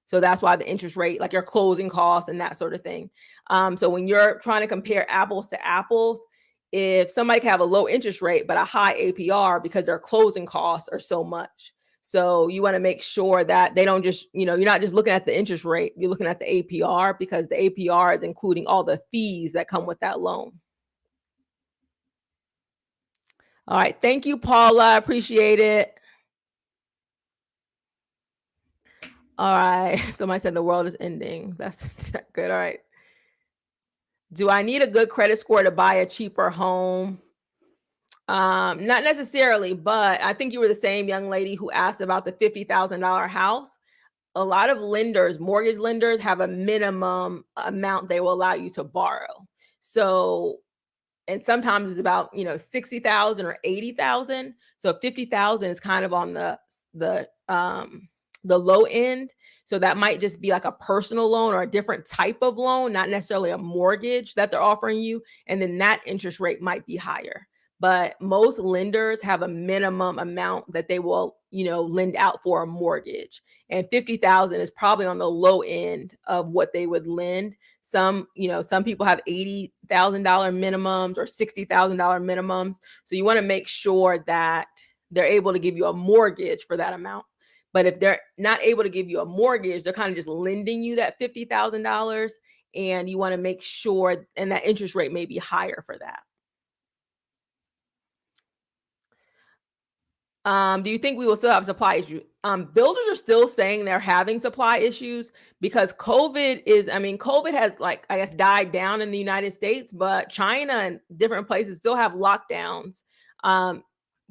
So that's why the interest rate, like your closing costs and that sort of thing. So when you're trying to compare apples to apples, if somebody can have a low interest rate but a high APR because their closing costs are so much. So you want to make sure that they don't just, you're not just looking at the interest rate, you're looking at the APR because the APR is including all the fees that come with that loan. All right. Thank you, Paula. Appreciate it. All right. Somebody said the world is ending. That's good. All right. Do I need a good credit score to buy a cheaper home? Not necessarily, but I think you were the same young lady who asked about the $50,000 house. A lot of lenders, mortgage lenders, have a minimum amount they will allow you to borrow. So, and sometimes it's about 60,000 or 80,000. So 50,000 is kind of on the low end. So that might just be like a personal loan or a different type of loan, not necessarily a mortgage that they're offering you. And then that interest rate might be higher. But most lenders have a minimum amount that they will, lend out for a mortgage. And 50,000 is probably on the low end of what they would lend. Some people have $80,000 minimums or $60,000 minimums. So you want to make sure that they're able to give you a mortgage for that amount. But if they're not able to give you a mortgage, they're kind of just lending you that $50,000, and you want to make sure, and that interest rate may be higher for that. Do you think we will still have supply issues? Builders are still saying they're having supply issues because COVID has died down in the United States, but China and different places still have lockdowns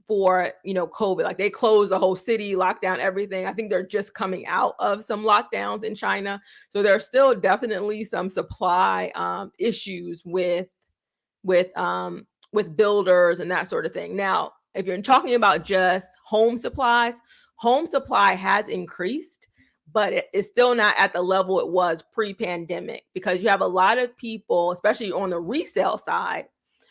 for COVID. Like they closed the whole city, locked down everything. I think they're just coming out of some lockdowns in China. So there's still definitely some supply issues with builders and that sort of thing. Now, if you're talking about just home supply has increased, but it is still not at the level it was pre-pandemic because you have a lot of people, especially on the resale side.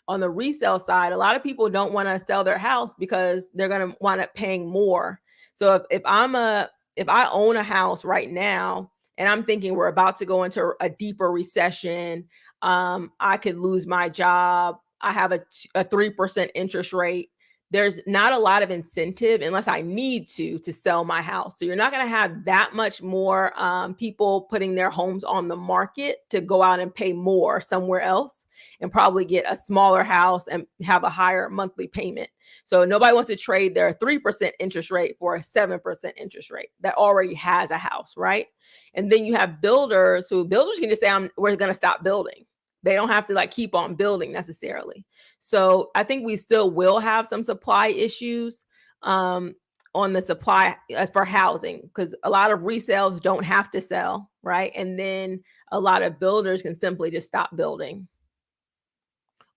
On the resale side, a lot of people don't want to sell their house because they're going to wind up paying more. So if I own a house right now and I'm thinking we're about to go into a deeper recession, I could lose my job. I have a 3% interest rate. There's not a lot of incentive unless I need to sell my house. So you're not going to have that much more people putting their homes on the market to go out and pay more somewhere else and probably get a smaller house and have a higher monthly payment. So nobody wants to trade their 3% interest rate for a 7% interest rate that already has a house, right? And then you have builders can just say, we're going to stop building. They don't have to keep on building necessarily. So I think we still will have some supply issues on the supply for housing because a lot of resales don't have to sell, right? And then a lot of builders can simply just stop building,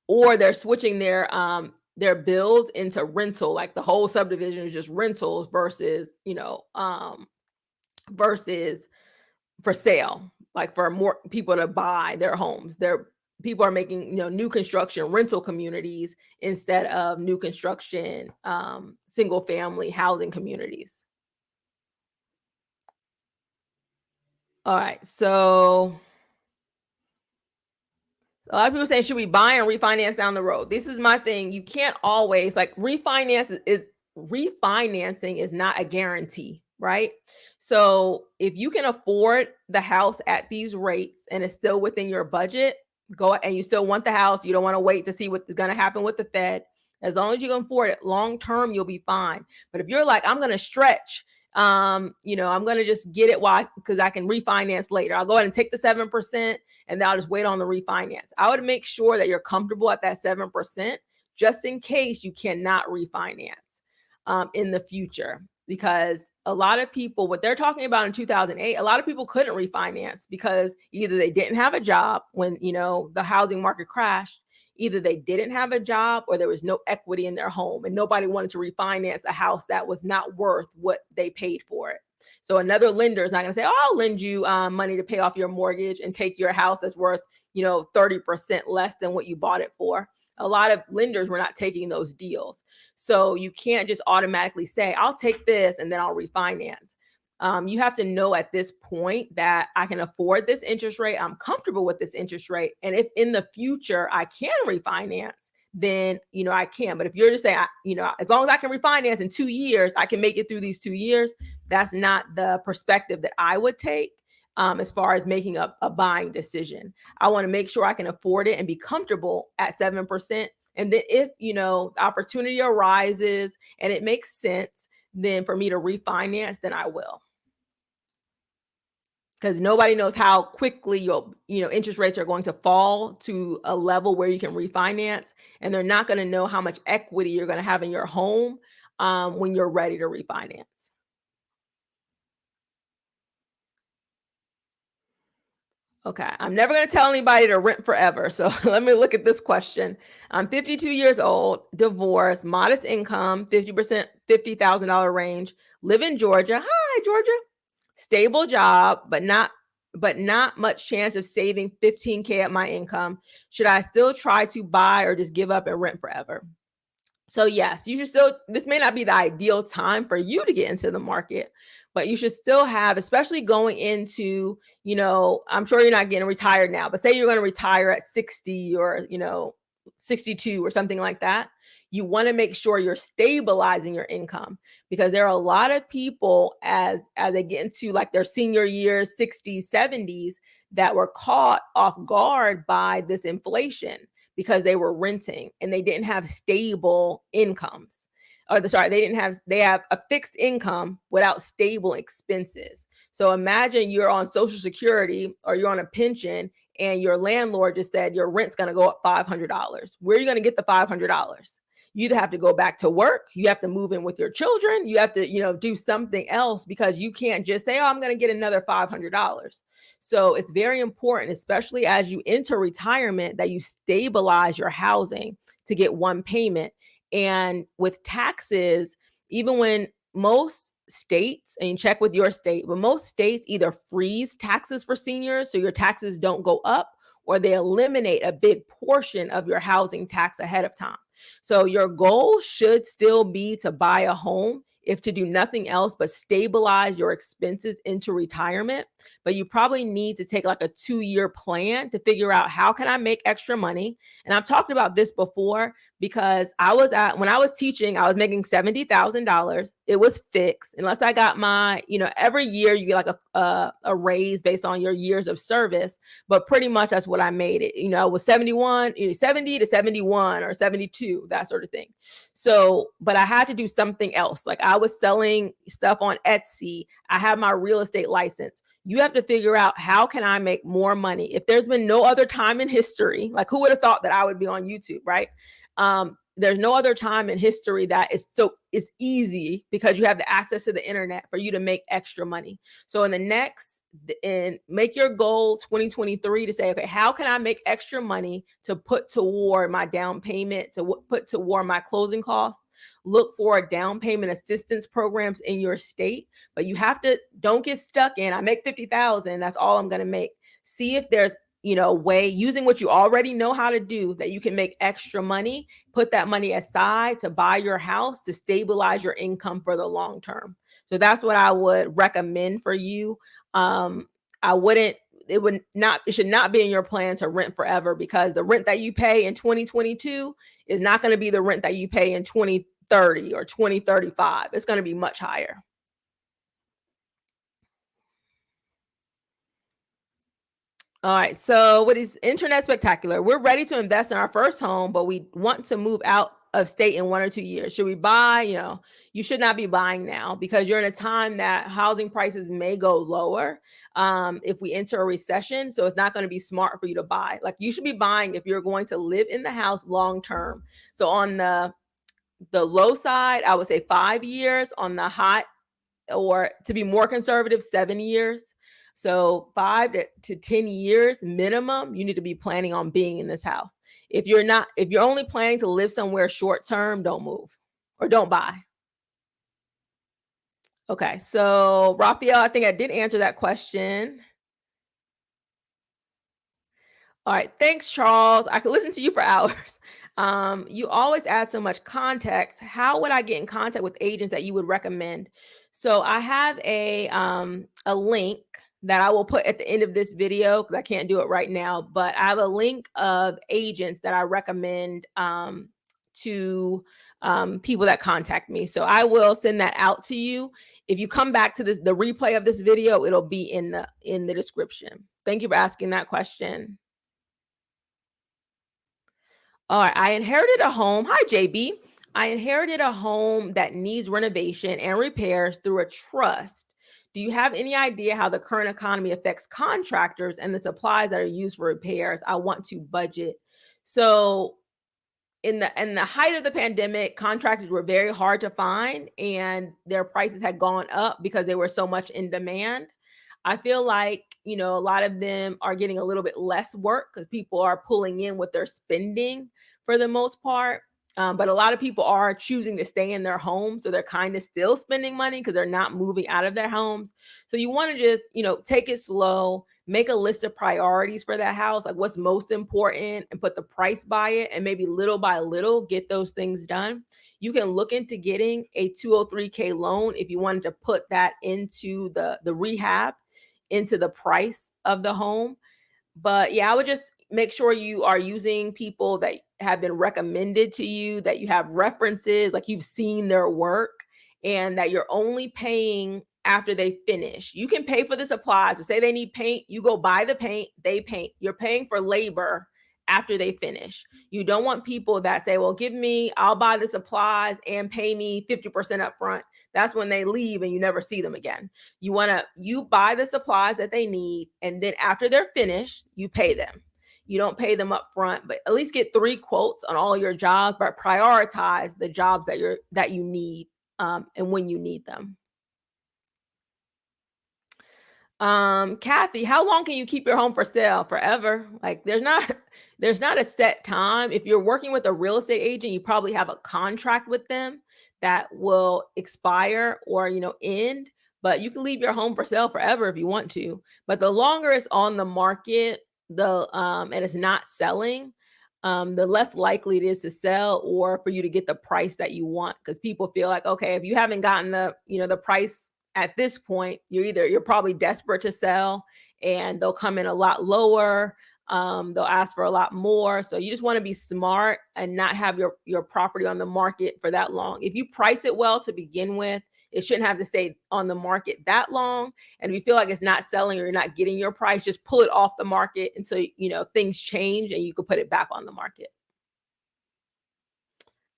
or they're switching their builds into rental, like the whole subdivision is just rentals versus versus for sale, like for more people to buy their homes. People are making new construction rental communities instead of new construction single family housing communities. All right, so a lot of people saying, should we buy and refinance down the road? This is my thing. You can't always refinancing is not a guarantee. right? So if you can afford the house at these rates and it's still within your budget, go, and you still want the house, you don't want to wait to see what's going to happen with the Fed. As long as you can afford it long term, you'll be fine. But if you're like, I'm going to stretch, I'm going to just get it, why? Because I can refinance later. I'll go ahead and take the 7% and then I'll just wait on the refinance. I would make sure that you're comfortable at that 7% just in case you cannot refinance in the future. Because a lot of people, what they're talking about in 2008, a lot of people couldn't refinance because either they didn't have a job when, the housing market crashed, either they didn't have a job or there was no equity in their home and nobody wanted to refinance a house that was not worth what they paid for it. So another lender is not going to say, oh, I'll lend you money to pay off your mortgage and take your house that's worth, 30% less than what you bought it for. A lot of lenders were not taking those deals. So you can't just automatically say, I'll take this and then I'll refinance. You have to know at this point that I can afford this interest rate. I'm comfortable with this interest rate. And if in the future I can refinance, then, I can. But if you're just saying, as long as I can refinance in 2 years, I can make it through these 2 years, that's not the perspective that I would take. As far as making a buying decision, I want to make sure I can afford it and be comfortable at 7%. And then if, the opportunity arises and it makes sense, then for me to refinance, then I will. Because nobody knows how quickly interest rates are going to fall to a level where you can refinance, and they're not going to know how much equity you're going to have in your home when you're ready to refinance. Okay, I'm never going to tell anybody to rent forever. So let me look at this question. I'm 52 years old, divorced, modest income, 50%, $50,000 range, live in Georgia. Hi, Georgia. Stable job, but not much chance of saving 15K at my income. Should I still try to buy or just give up and rent forever? So yes, you should still, this may not be the ideal time for you to get into the market, but you should still have, especially going into, I'm sure you're not getting retired now, but say you're going to retire at 60 or, 62 or something like that. You want to make sure you're stabilizing your income, because there are a lot of people as they get into like their senior years, 60s, 70s, that were caught off guard by this inflation because they were renting and they didn't have stable incomes. They have a fixed income without stable expenses. So imagine you're on Social Security or you're on a pension and your landlord just said your rent's going to go up $500. Where are you going to get the $500? You either have to go back to work, you have to move in with your children, you have to, do something else, because you can't just say, oh, I'm going to get another $500. So it's very important, especially as you enter retirement, that you stabilize your housing to get one payment. And with taxes, even when most states, and you check with your state, but most states either freeze taxes for seniors so your taxes don't go up, or they eliminate a big portion of your housing tax ahead of time. So your goal should still be to buy a home, if to do nothing else but stabilize your expenses into retirement. But you probably need to take like a 2-year plan to figure out, how can I make extra money? And I've talked about this before, because when I was teaching, I was making $70,000. It was fixed unless I got my, every year you get like a raise based on your years of service. But pretty much that's what I made it. It was 70 to 71 or 72, that sort of thing. So, but I had to do something else. Like I was selling stuff on Etsy. I had my real estate license. You have to figure out, how can I make more money? If there's been no other time in history, like who would have thought that I would be on YouTube, right? There's no other time in history that it's easy, because you have the access to the internet, for you to make extra money. So and make your goal 2023 to say, okay, how can I make extra money to put toward my down payment, to put toward my closing costs? Look for down payment assistance programs in your state, but don't get stuck in, I make 50,000, that's all I'm going to make. See if there's way, using what you already know how to do, that you can make extra money, put that money aside to buy your house, to stabilize your income for the long term. So that's what I would recommend for you. It should not be in your plan to rent forever, because the rent that you pay in 2022 is not going to be the rent that you pay in 2030 or 2035. It's going to be much higher. All right. So, what is internet spectacular? We're ready to invest in our first home, but we want to move out of state in 1 or 2 years. Should we buy? You should not be buying now because you're in a time that housing prices may go lower if we enter a recession. So, it's not going to be smart for you to buy. Like, you should be buying if you're going to live in the house long term. So, on the low side, I would say 5 years. On the high, or to be more conservative, 7 years. So 5 to 10 years minimum, you need to be planning on being in this house. If you're only planning to live somewhere short term, don't move or don't buy. Okay. So Raphael, I think I did answer that question. All right. Thanks, Charles. I could listen to you for hours. You always add so much context. How would I get in contact with agents that you would recommend? So I have a link that I will put at the end of this video because I can't do it right now, but I have a link of agents that I recommend to people that contact me. So I will send that out to you. If you come back to the replay of this video, it'll be in the description. Thank you for asking that question. All right. I inherited a home. Hi, JB. I inherited a home that needs renovation and repairs through a trust. Do you have any idea how the current economy affects contractors and the supplies that are used for repairs? I want to budget. So, in the height of the pandemic, contractors were very hard to find and their prices had gone up because they were so much in demand. I feel like, a lot of them are getting a little bit less work because people are pulling in what they're spending for the most part. But a lot of people are choosing to stay in their homes. So they're kind of still spending money because they're not moving out of their homes. So you want to just, take it slow, make a list of priorities for that house, like what's most important, and put the price by it. And maybe little by little, get those things done. You can look into getting a 203K loan if you wanted to put that into the rehab, into the price of the home. But yeah, I would just make sure you are using people that have been recommended to you, that you have references, like you've seen their work, and that you're only paying after they finish. You can pay for the supplies. So say they need paint, you go buy the paint, they paint. You're paying for labor after they finish. You don't want people that say, well, I'll buy the supplies and pay me 50% up front. That's when they leave and you never see them again. You buy the supplies that they need, and then after they're finished, you pay them. You don't pay them up front, but at least get 3 quotes on all your jobs, but prioritize the jobs that you need and when you need them. Kathy, how long can you keep your home for sale? Forever. Like there's not a set time. If you're working with a real estate agent, you probably have a contract with them that will expire or, end, but you can leave your home for sale forever if you want to. But the longer it's on the market, and it's not selling, the less likely it is to sell or for you to get the price that you want. Because people feel like, okay, if you haven't gotten the price at this point, you're probably desperate to sell and they'll come in a lot lower. They'll ask for a lot more. So you just want to be smart and not have your property on the market for that long. If you price it well to begin with, it shouldn't have to stay on the market that long. And if you feel like it's not selling or you're not getting your price, just pull it off the market until things change and you can put it back on the market.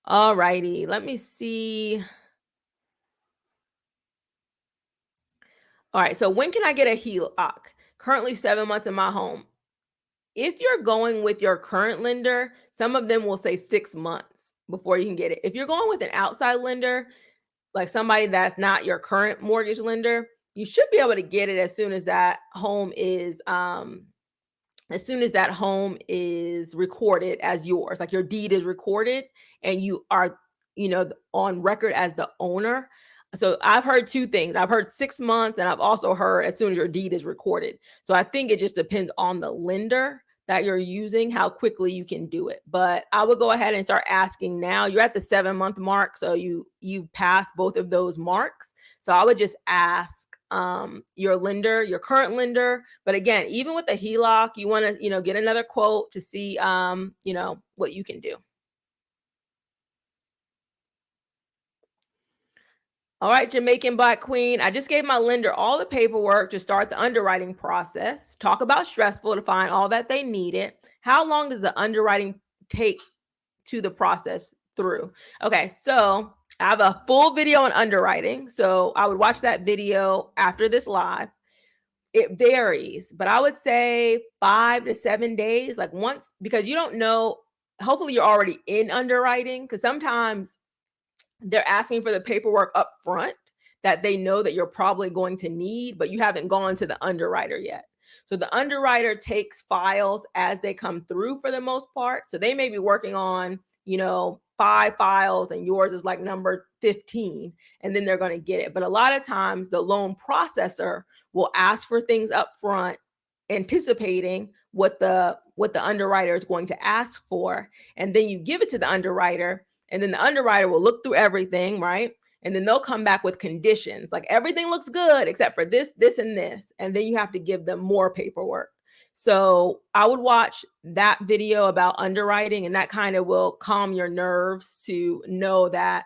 All righty. Let me see. All right. So when can I get a HELOC? Currently 7 months in my home. If you're going with your current lender, some of them will say 6 months before you can get it. If you're going with an outside lender, like somebody that's not your current mortgage lender, you should be able to get it as soon as that home is recorded as yours, like your deed is recorded and you are, on record as the owner. So I've heard two things. I've heard 6 months, and I've also heard as soon as your deed is recorded. So I think it just depends on the lender that you're using, how quickly you can do it. But I would go ahead and start asking now. You're at the 7 month mark, so you've passed both of those marks. So I would just ask your lender, your current lender. But again, even with the HELOC, you want to, get another quote to see, what you can do. All right, Jamaican Black Queen. I just gave my lender all the paperwork to start the underwriting process. Talk about stressful to find all that they needed. How long does the underwriting take to the process through? Okay, so I have a full video on underwriting. So I would watch that video after this live. It varies, but I would say 5 to 7 days. Like once, because you don't know, hopefully you're already in underwriting because sometimes they're asking for the paperwork up front that they know that you're probably going to need, but you haven't gone to the underwriter yet. So the underwriter takes files as they come through for the most part. So they may be working on, 5 files and yours is like number 15, and then they're going to get it. But a lot of times the loan processor will ask for things up front, anticipating what the underwriter is going to ask for. And then you give it to the underwriter, and then the underwriter will look through everything, right? And then they'll come back with conditions like everything looks good except for this, this, and this. And then you have to give them more paperwork. So I would watch that video about underwriting, and that kind of will calm your nerves to know that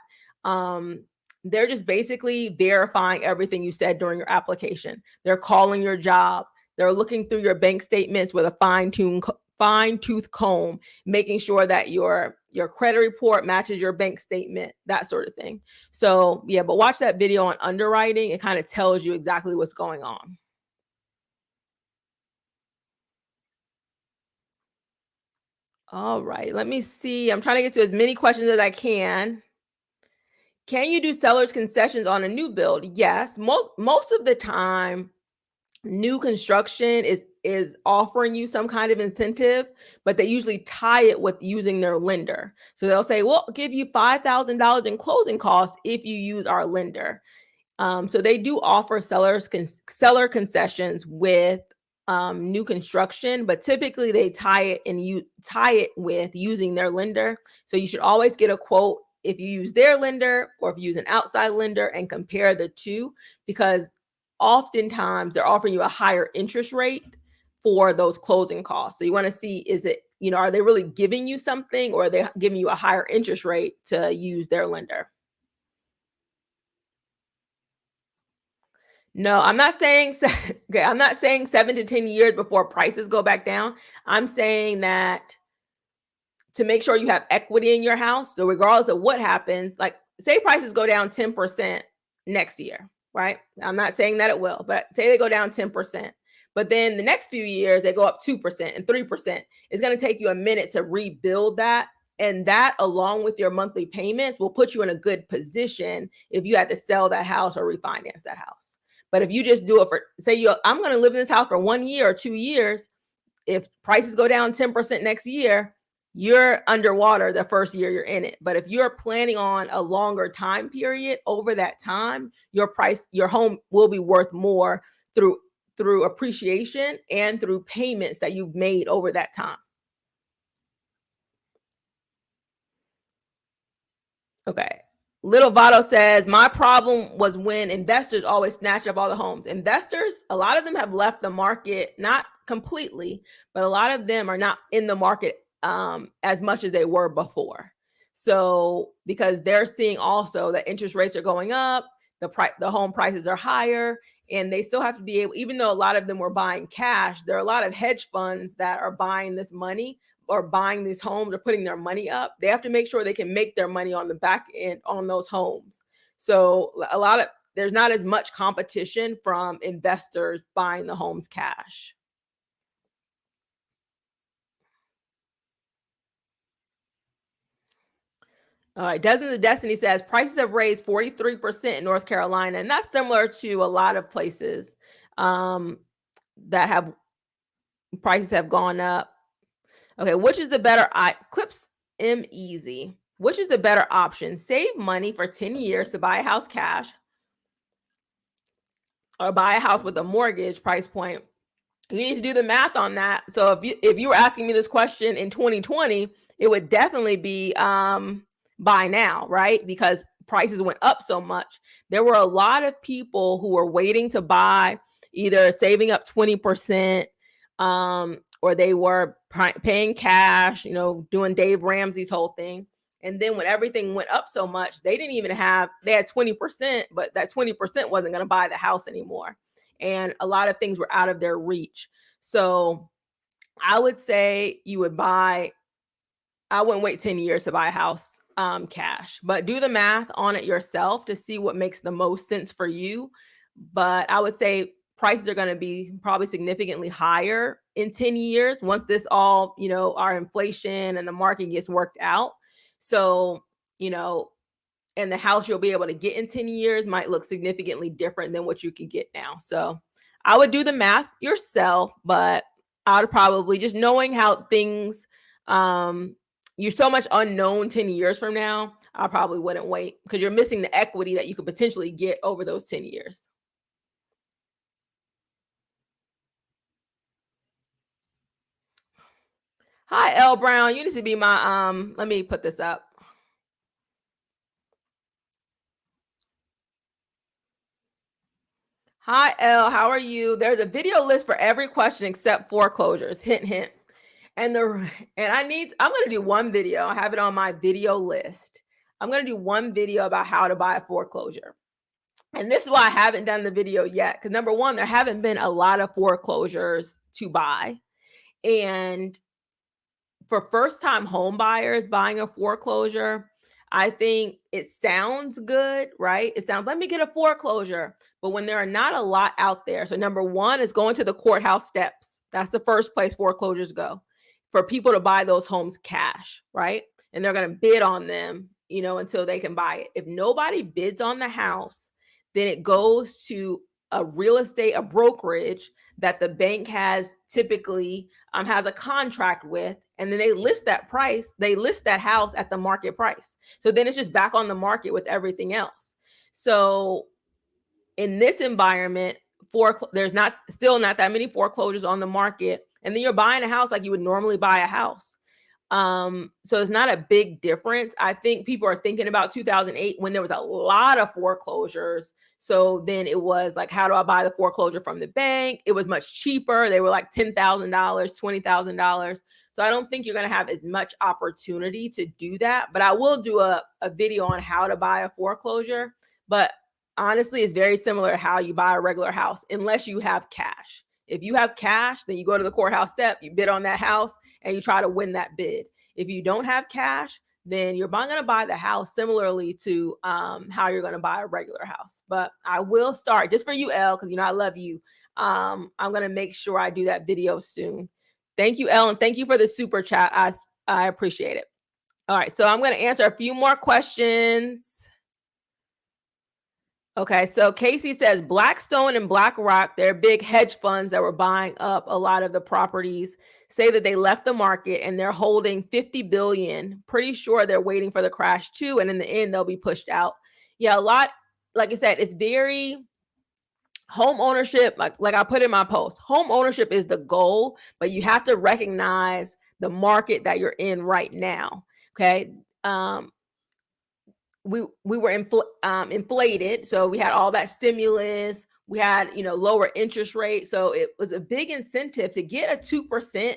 they're just basically verifying everything you said during your application. They're calling your job. They're looking through your bank statements with a fine-tooth comb, making sure that your credit report matches your bank statement, that sort of thing. So yeah, but watch that video on underwriting. It kind of tells you exactly what's going on. All right, let me see. I'm trying to get to as many questions as I can. Can you do seller's concessions on a new build? Yes, most of the time new construction is offering you some kind of incentive, but they usually tie it with using their lender. So they'll say, "Well, I'll give you $5,000 in closing costs if you use our lender." So they do offer seller concessions with new construction, but typically they tie it with using their lender. So you should always get a quote if you use their lender or if you use an outside lender and compare the two, because oftentimes they're offering you a higher interest rate for those closing costs. So you want to see, is it, are they really giving you something, or are they giving you a higher interest rate to use their lender? No, I'm not saying okay, I'm not saying 7 to 10 years before prices go back down. I'm saying that to make sure you have equity in your house. So regardless of what happens, like say prices go down 10% next year, right? I'm not saying that it will, but say they go down 10%. But then the next few years they go up 2% and 3%. It's going to take you a minute to rebuild that. And that, along with your monthly payments, will put you in a good position if you had to sell that house or refinance that house. But if you just do it for, say, I'm going to live in this house for 1 year or 2 years, if prices go down 10% next year, you're underwater the first year you're in it. But if you're planning on a longer time period, over that time, your home will be worth more through appreciation and through payments that you've made over that time. Okay. Little Votto says, my problem was when investors always snatch up all the homes. Investors, a lot of them have left the market, not completely, but a lot of them are not in the market as much as they were before. So because they're seeing also that interest rates are going up, the home prices are higher, and they still have to be able, even though a lot of them were buying cash, there are a lot of hedge funds that are buying this money or buying these homes or putting their money up. They have to make sure they can make their money on the back end on those homes. So there's not as much competition from investors buying the homes cash. All right, Dozens of Destiny says prices have raised 43% in North Carolina, and that's similar to a lot of places that have prices have gone up. Okay, which is the better Clips M Easy? Which is the better option? Save money for 10 years to buy a house cash, or buy a house with a mortgage price point? You need to do the math on that. So if you were asking me this question in 2020, it would definitely be buy now, right? Because prices went up so much. There were a lot of people who were waiting to buy, either saving up 20%, or they were paying cash, doing Dave Ramsey's whole thing. And then when everything went up so much, they had 20%, but that 20% wasn't going to buy the house anymore. And a lot of things were out of their reach. So I would say I wouldn't wait 10 years to buy a house cash, but do the math on it yourself to see what makes the most sense for you. But I would say prices are going to be probably significantly higher in 10 years once this all, our inflation and the market gets worked out. So, you know, and the house you'll be able to get in 10 years might look significantly different than what you can get now. So I would do the math yourself, but I would probably, just knowing how things, you're so much unknown 10 years from now, I probably wouldn't wait because you're missing the equity that you could potentially get over those 10 years. Hi, L Brown. You need to be my let me put this up. Hi, L. How are you? There's a video list for every question except foreclosures. Hint, hint. And I'm gonna do one video. I have it on my video list. I'm gonna do one video about how to buy a foreclosure. And this is why I haven't done the video yet. Because number one, there haven't been a lot of foreclosures to buy. And for first time home buyers buying a foreclosure, I think it sounds good, right? It sounds, let me get a foreclosure. But when there are not a lot out there, so number one is going to the courthouse steps. That's the first place foreclosures go for people to buy those homes cash, right? And they're going to bid on them, until they can buy it. If nobody bids on the house, then it goes to a brokerage that the bank has typically has a contract with, and then they list that house at the market price. So then it's just back on the market with everything else. So in this environment, there's not that many foreclosures on the market, and then you're buying a house like you would normally buy a house. So it's not a big difference. I think people are thinking about 2008 when there was a lot of foreclosures. So then it was like, how do I buy the foreclosure from the bank? It was much cheaper. They were like $10,000, $20,000. So I don't think you're going to have as much opportunity to do that. But I will do a video on how to buy a foreclosure. But honestly, it's very similar to how you buy a regular house, unless you have cash. If you have cash, then you go to the courthouse step, you bid on that house, and you try to win that bid. If you don't have cash, then you're going to buy the house similarly to how you're going to buy a regular house. But I will start, just for you, Elle, because I love you. I'm going to make sure I do that video soon. Thank you, Elle, and thank you for the super chat. I appreciate it. All right, so I'm going to answer a few more questions. Okay, so Casey says Blackstone and BlackRock, they're big hedge funds that were buying up a lot of the properties, say that they left the market and they're holding 50 billion. Pretty sure they're waiting for the crash too, and in the end they'll be pushed out. Yeah, a lot, like I said, it's very home ownership, like I put in my post. Home ownership is the goal, but you have to recognize the market that you're in right now. Okay? We were inflated, so we had all that stimulus, we had lower interest rate, so it was a big incentive to get a 2%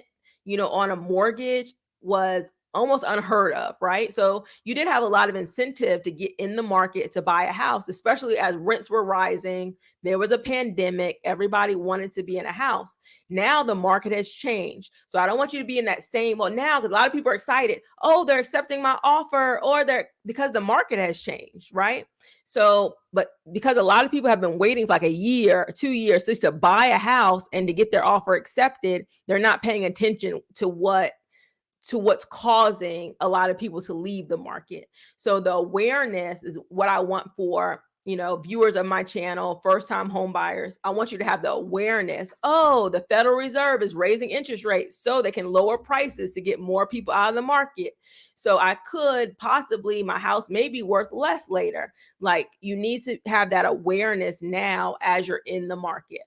on a mortgage was almost unheard of, right? So you did have a lot of incentive to get in the market to buy a house, especially as rents were rising. There was a pandemic, everybody wanted to be in a house. Now the market has changed, so I don't want you to be in that same, well, now, because a lot of people are excited, oh, they're accepting my offer, or because the market has changed, right? So, but because a lot of people have been waiting for like a year or 2 years just to buy a house and to get their offer accepted, they're not paying attention to what's causing a lot of people to leave the market. So the awareness is what I want for, viewers of my channel, first time home buyers. I want you to have the awareness. Oh, the Federal Reserve is raising interest rates so they can lower prices to get more people out of the market. So I could possibly, my house may be worth less later. Like, you need to have that awareness now as you're in the market.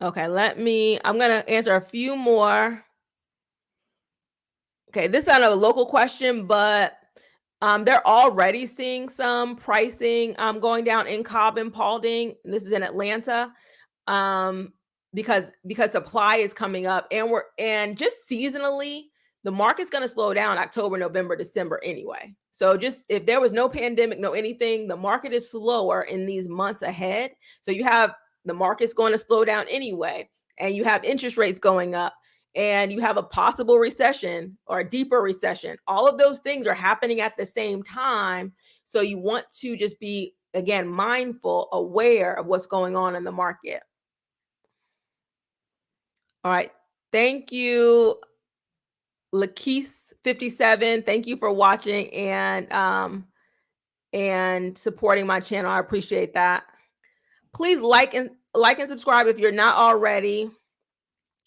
Okay, I'm going to answer a few more. Okay, this is not a local question, but they're already seeing some pricing going down in Cobb and Paulding. This is in Atlanta. because supply is coming up, and just seasonally the market's going to slow down October, November, December anyway. So just if there was no pandemic, no anything, the market is slower in these months ahead. So you have the market's going to slow down anyway, and you have interest rates going up, and you have a possible recession or a deeper recession. All of those things are happening at the same time. So you want to just be, again, mindful, aware of what's going on in the market. All right. Thank you, Lakeese 57. Thank you for watching and supporting my channel. I appreciate that. Please like and subscribe if you're not already.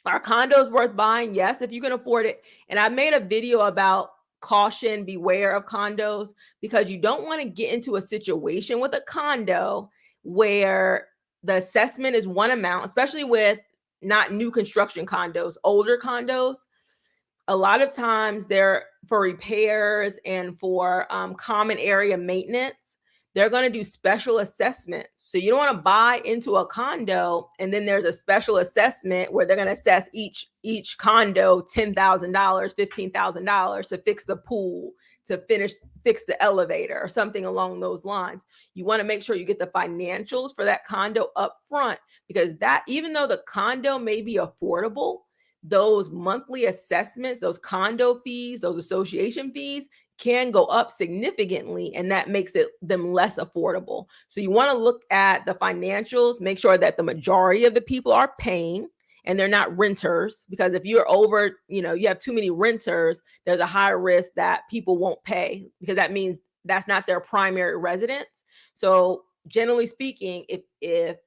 Are condos worth buying? Yes, if you can afford it. And I made a video about caution, beware of condos, because you don't want to get into a situation with a condo where the assessment is one amount, especially with not new construction condos, older condos. A lot of times they're for repairs and for common area maintenance. They're going to do special assessments. So you don't want to buy into a condo and then there's a special assessment where they're going to assess each condo $10,000, $15,000 to fix the pool, to fix the elevator or something along those lines. You want to make sure you get the financials for that condo up front, because that, even though the condo may be affordable, those monthly assessments, those condo fees, those association fees can go up significantly, and that makes them less affordable. So you want to look at the financials, make sure that the majority of the people are paying and they're not renters, because if you're over, you have too many renters, there's a high risk that people won't pay, because that means that's not their primary residence. So generally speaking, if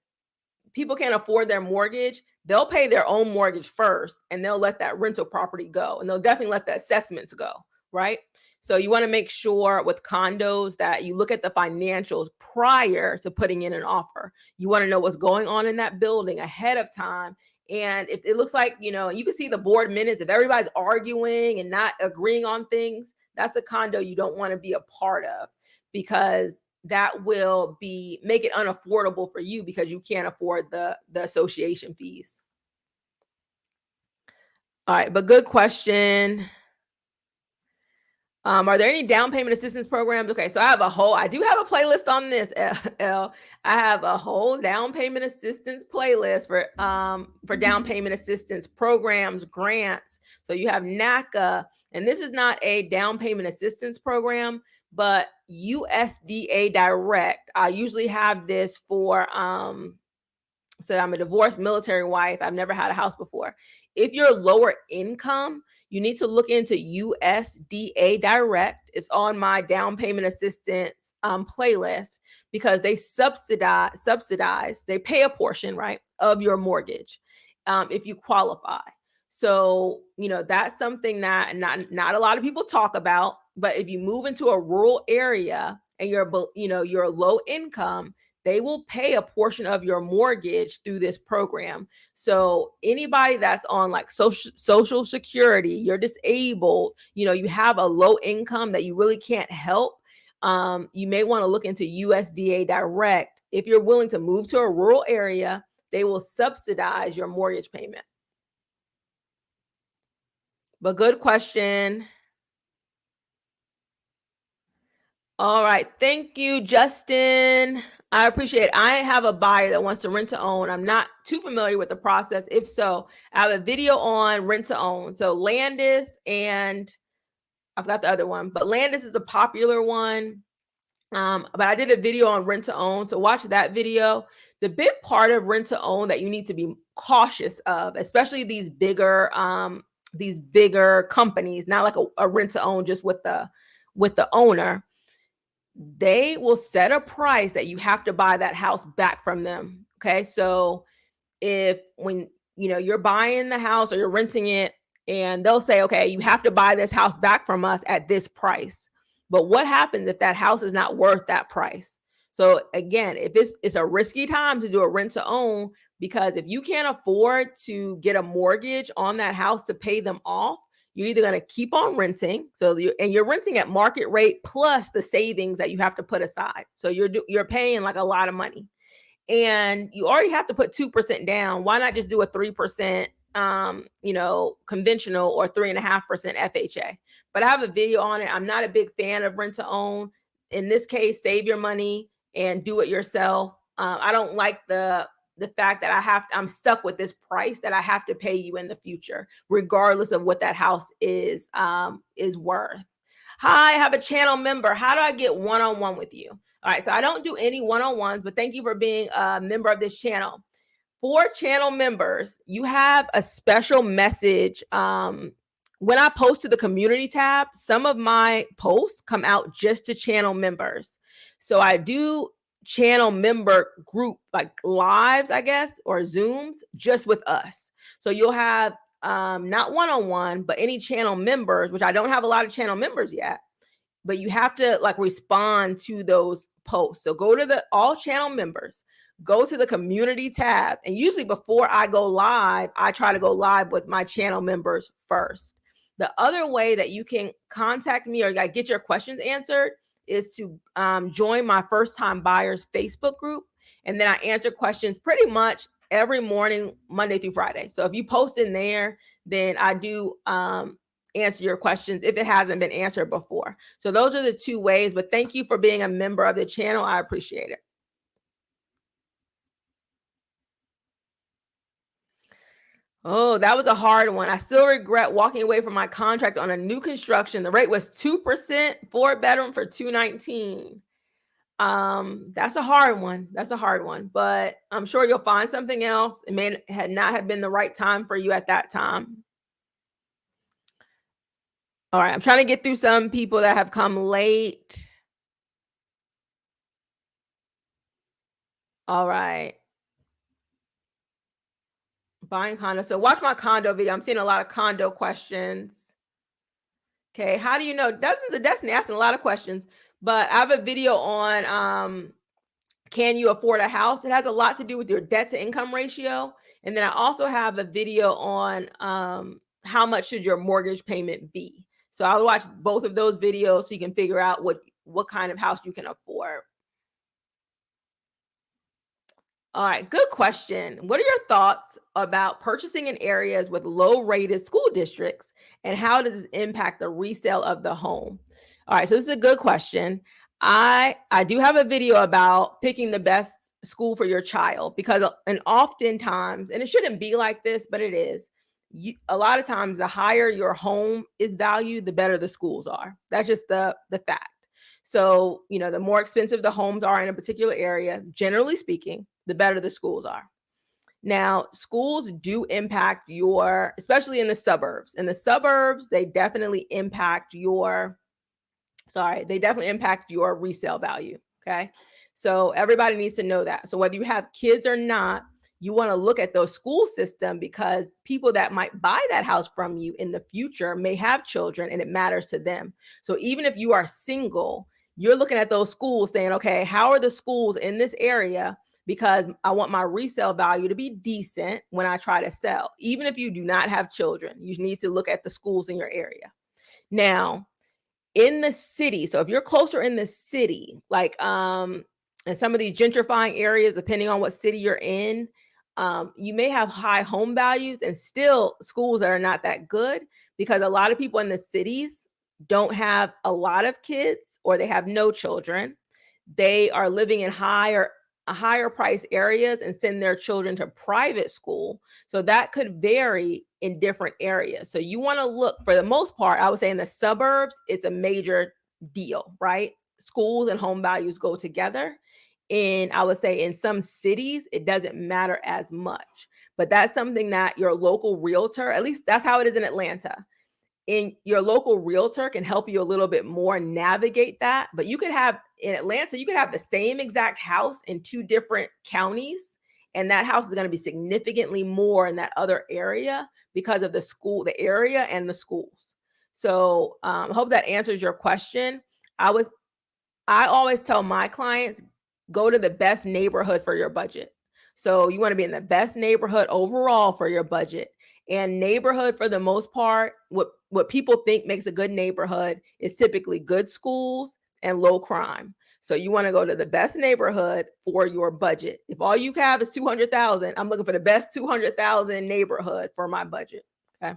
people can't afford their mortgage, they'll pay their own mortgage first, and they'll let that rental property go, and they'll definitely let the assessments go, right? So you want to make sure with condos that you look at the financials prior to putting in an offer. You want to know what's going on in that building ahead of time. And if it looks like, you can see the board minutes, if everybody's arguing and not agreeing on things, that's a condo you don't want to be a part of, because that will make it unaffordable for you because you can't afford the association fees. All right, but good question. Are there any down payment assistance programs? Okay, so I do have a playlist on this, L. I have a whole down payment assistance playlist for down payment assistance programs, grants. So you have NACA, and this is not a down payment assistance program, but USDA Direct. I usually have this for so I'm a divorced military wife. I've never had a house before. If you're lower income, you need to look into USDA Direct. It's on my down payment assistance playlist, because they subsidize, they pay a portion, right, of your mortgage if you qualify. So, that's something that not a lot of people talk about, but if you move into a rural area and you're low income, they will pay a portion of your mortgage through this program. So anybody that's on like social security, you're disabled, you have a low income that you really can't help, you may want to look into USDA Direct. If you're willing to move to a rural area, they will subsidize your mortgage payment. But good question. All right. Thank you, Justin. I appreciate it. I have a buyer that wants to rent to own. I'm not too familiar with the process. If so, I have a video on rent to own. So Landis, and I've got the other one, but Landis is a popular one. But I did a video on rent to own. So watch that video. The big part of rent to own that you need to be cautious of, especially these bigger companies, not like a rent to own just with the owner. They will set a price that you have to buy that house back from them. Okay. So when you're buying the house or you're renting it, and they'll say, okay, you have to buy this house back from us at this price. But what happens if that house is not worth that price? So again, if it's a risky time to do a rent to own, because if you can't afford to get a mortgage on that house to pay them off, you're either going to keep on renting. So you're renting at market rate plus the savings that you have to put aside. So you're paying like a lot of money. and you already have to put 2% down. Why not just do a 3%, conventional, or 3.5% FHA? But I have a video on it. I'm not a big fan of rent to own. In this case, save your money and do it yourself. I don't like the fact that I'm stuck with this price that I have to pay you in the future, regardless of what that house is worth. Hi, I have a channel member. How do I get one-on-one with you? All right, so I don't do any one-on-ones, but thank you for being a member of this channel. For channel members, you have a special message. When I post to the community tab, some of my posts come out just to channel members. So I do channel member group like lives, I guess, or Zooms just with us. So you'll have not one-on-one, but any channel members, which I don't have a lot of channel members yet, but you have to like respond to those posts. So go to the all channel members, go to the community tab, and usually before I go live, I try to go live with my channel members first. The other way that you can contact me or like get your questions answered is to join my first time buyers Facebook group. And then I answer questions pretty much every morning, Monday through Friday. So if you post in there, then I do answer your questions if it hasn't been answered before. So those are the two ways, but thank you for being a member of the channel. I appreciate it. Oh, that was a hard one. I still regret walking away from my contract on a new construction. The rate was 2%, 4-bedroom for $219. That's a hard one. That's a hard one, but I'm sure you'll find something else. It may not have been the right time for you at that time. All right, I'm trying to get through some people that have come late. All right. Buying condo. So watch my condo video. I'm seeing a lot of condo questions. Okay, how do you know? Dozens of Destiny asking a lot of questions, but I have a video on can you afford a house? It has a lot to do with your debt to income ratio. And then I also have a video on how much should your mortgage payment be. So I'll watch both of those videos so you can figure out what kind of house you can afford. All right, good question. What are your thoughts about purchasing in areas with low rated school districts, and how does this impact the resale of the home? All right, so this is a good question. I do have a video about picking the best school for your child because and oftentimes, and it shouldn't be like this, but it is. A lot of times the higher your home is valued, the better the schools are. That's just the fact. So, the more expensive the homes are in a particular area, generally speaking, the better the schools are. Now, schools do impact especially in the suburbs. In the suburbs, they definitely impact your resale value. Okay. So everybody needs to know that. So whether you have kids or not, you want to look at those school system because people that might buy that house from you in the future may have children and it matters to them. So even if you are single, you're looking at those schools saying, okay, how are the schools in this area? Because I want my resale value to be decent when I try to sell. Even if you do not have children, you need to look at the schools in your area. Now, in the city, so if you're closer in the city, like in some of these gentrifying areas, depending on what city you're in, you may have high home values and still schools that are not that good because a lot of people in the cities don't have a lot of kids or they have no children. They are living in higher price areas and send their children to private school. So that could vary in different areas. So you want to look, for the most part, I would say in the suburbs, it's a major deal, right? Schools and home values go together. And I would say in some cities, it doesn't matter as much. But that's something that your local realtor, at least that's how it is in Atlanta. And your local realtor can help you a little bit more navigate that. But you could have in Atlanta, you could have the same exact house in two different counties. And that house is going to be significantly more in that other area because of the area and the schools. So I hope that answers your question. I always tell my clients, go to the best neighborhood for your budget. So you want to be in the best neighborhood overall for your budget. And neighborhood, for the most part, what people think makes a good neighborhood is typically good schools, and low crime. So you want to go to the best neighborhood for your budget. If all you have is 200,000, I'm looking for the best 200,000 neighborhood for my budget. Okay.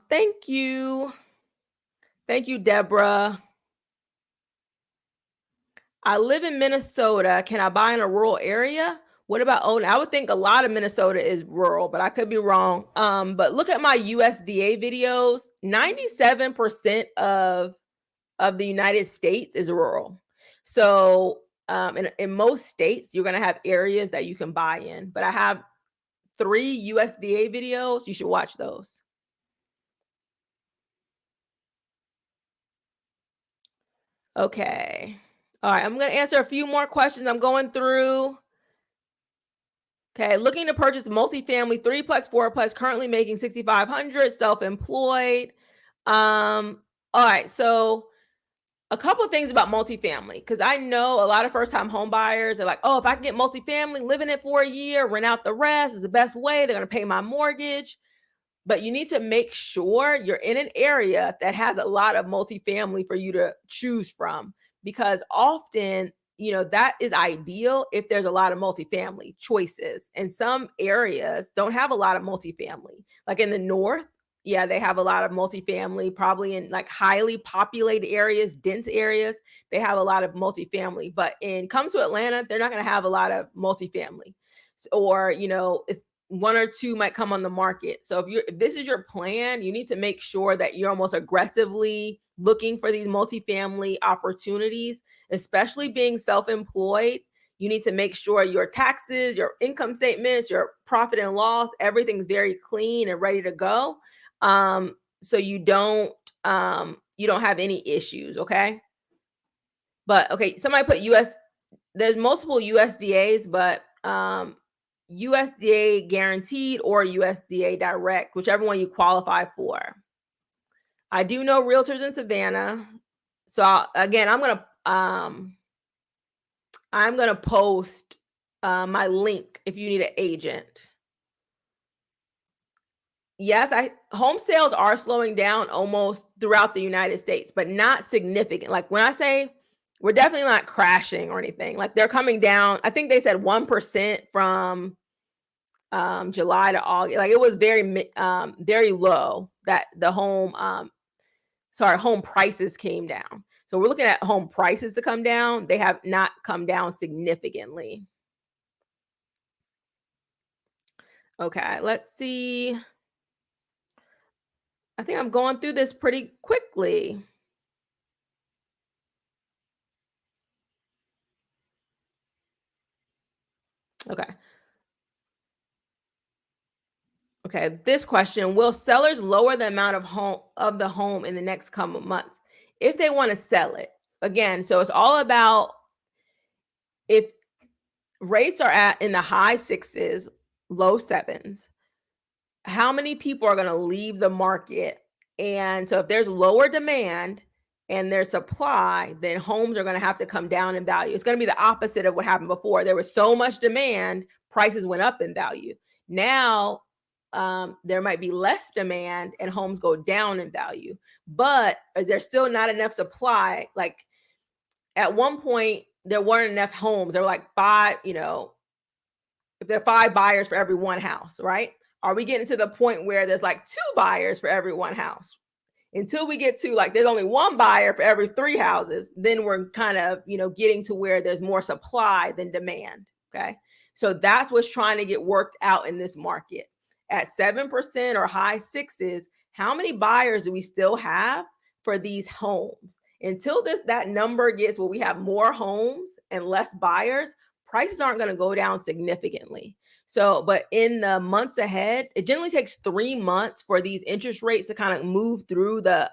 Thank you. Thank you, Deborah. I live in Minnesota. Can I buy in a rural area? What about owning? I would think a lot of Minnesota is rural, but I could be wrong. But look at my USDA videos. 97% of the United States is rural. So in most states, you're gonna have areas that you can buy in. But I have 3 USDA videos. You should watch those. Okay. All right. I'm gonna answer a few more questions. I'm going through. Okay, looking to purchase multifamily, threeplex, fourplex, currently making 6,500, self-employed. All right, so a couple of things about multifamily, because I know a lot of first-time home buyers are like, oh, if I can get multifamily, live in it for a year, rent out the rest is the best way. They're gonna pay my mortgage. But you need to make sure you're in an area that has a lot of multifamily for you to choose from, because often, that is ideal if there's a lot of multifamily choices. And some areas don't have a lot of multifamily. Like in the north, yeah, they have a lot of multifamily, probably in like highly populated areas, dense areas, they have a lot of multifamily. But in come to Atlanta, they're not going to have a lot of multifamily. Or, it's one or two might come on the market. So if this is your plan, you need to make sure that you're almost aggressively looking for these multifamily opportunities, especially being self-employed. You need to make sure your taxes, your income statements, your profit and loss, everything's very clean and ready to go. So you don't have any issues, okay? But okay, somebody put US, there's multiple USDAs, but USDA guaranteed or USDA direct, whichever one you qualify for. I do know realtors in Savannah. So again, I'm gonna post my link if you need an agent. Yes, home sales are slowing down almost throughout the United States, but not significant. Like when I say we're definitely not crashing or anything, like they're coming down. I think they said 1% from July to August. Like it was very low that the home prices came down. So we're looking at home prices to come down. They have not come down significantly. Okay, let's see. I think I'm going through this pretty quickly. Okay. Okay, this question, will sellers lower the amount of the home in the next couple of months if they want to sell it? Again, so it's all about if rates are at in the high sixes, low sevens, how many people are going to leave the market? And so if there's lower demand and there's supply, then homes are going to have to come down in value. It's going to be the opposite of what happened before. There was so much demand, prices went up in value. Now, there might be less demand and homes go down in value, but there's still not enough supply. Like at one point, there weren't enough homes. There were like if there are 5 buyers for every one house, right? Are we getting to the point where there's like 2 buyers for every one house? Until we get to like there's only 1 buyer for every 3 houses, then we're kind of, getting to where there's more supply than demand. Okay. So that's what's trying to get worked out in this market. At 7% or high sixes, how many buyers do we still have for these homes? Until that number gets where we have more homes and less buyers, prices aren't going to go down significantly. So, but in the months ahead, it generally takes 3 months for these interest rates to kind of move through the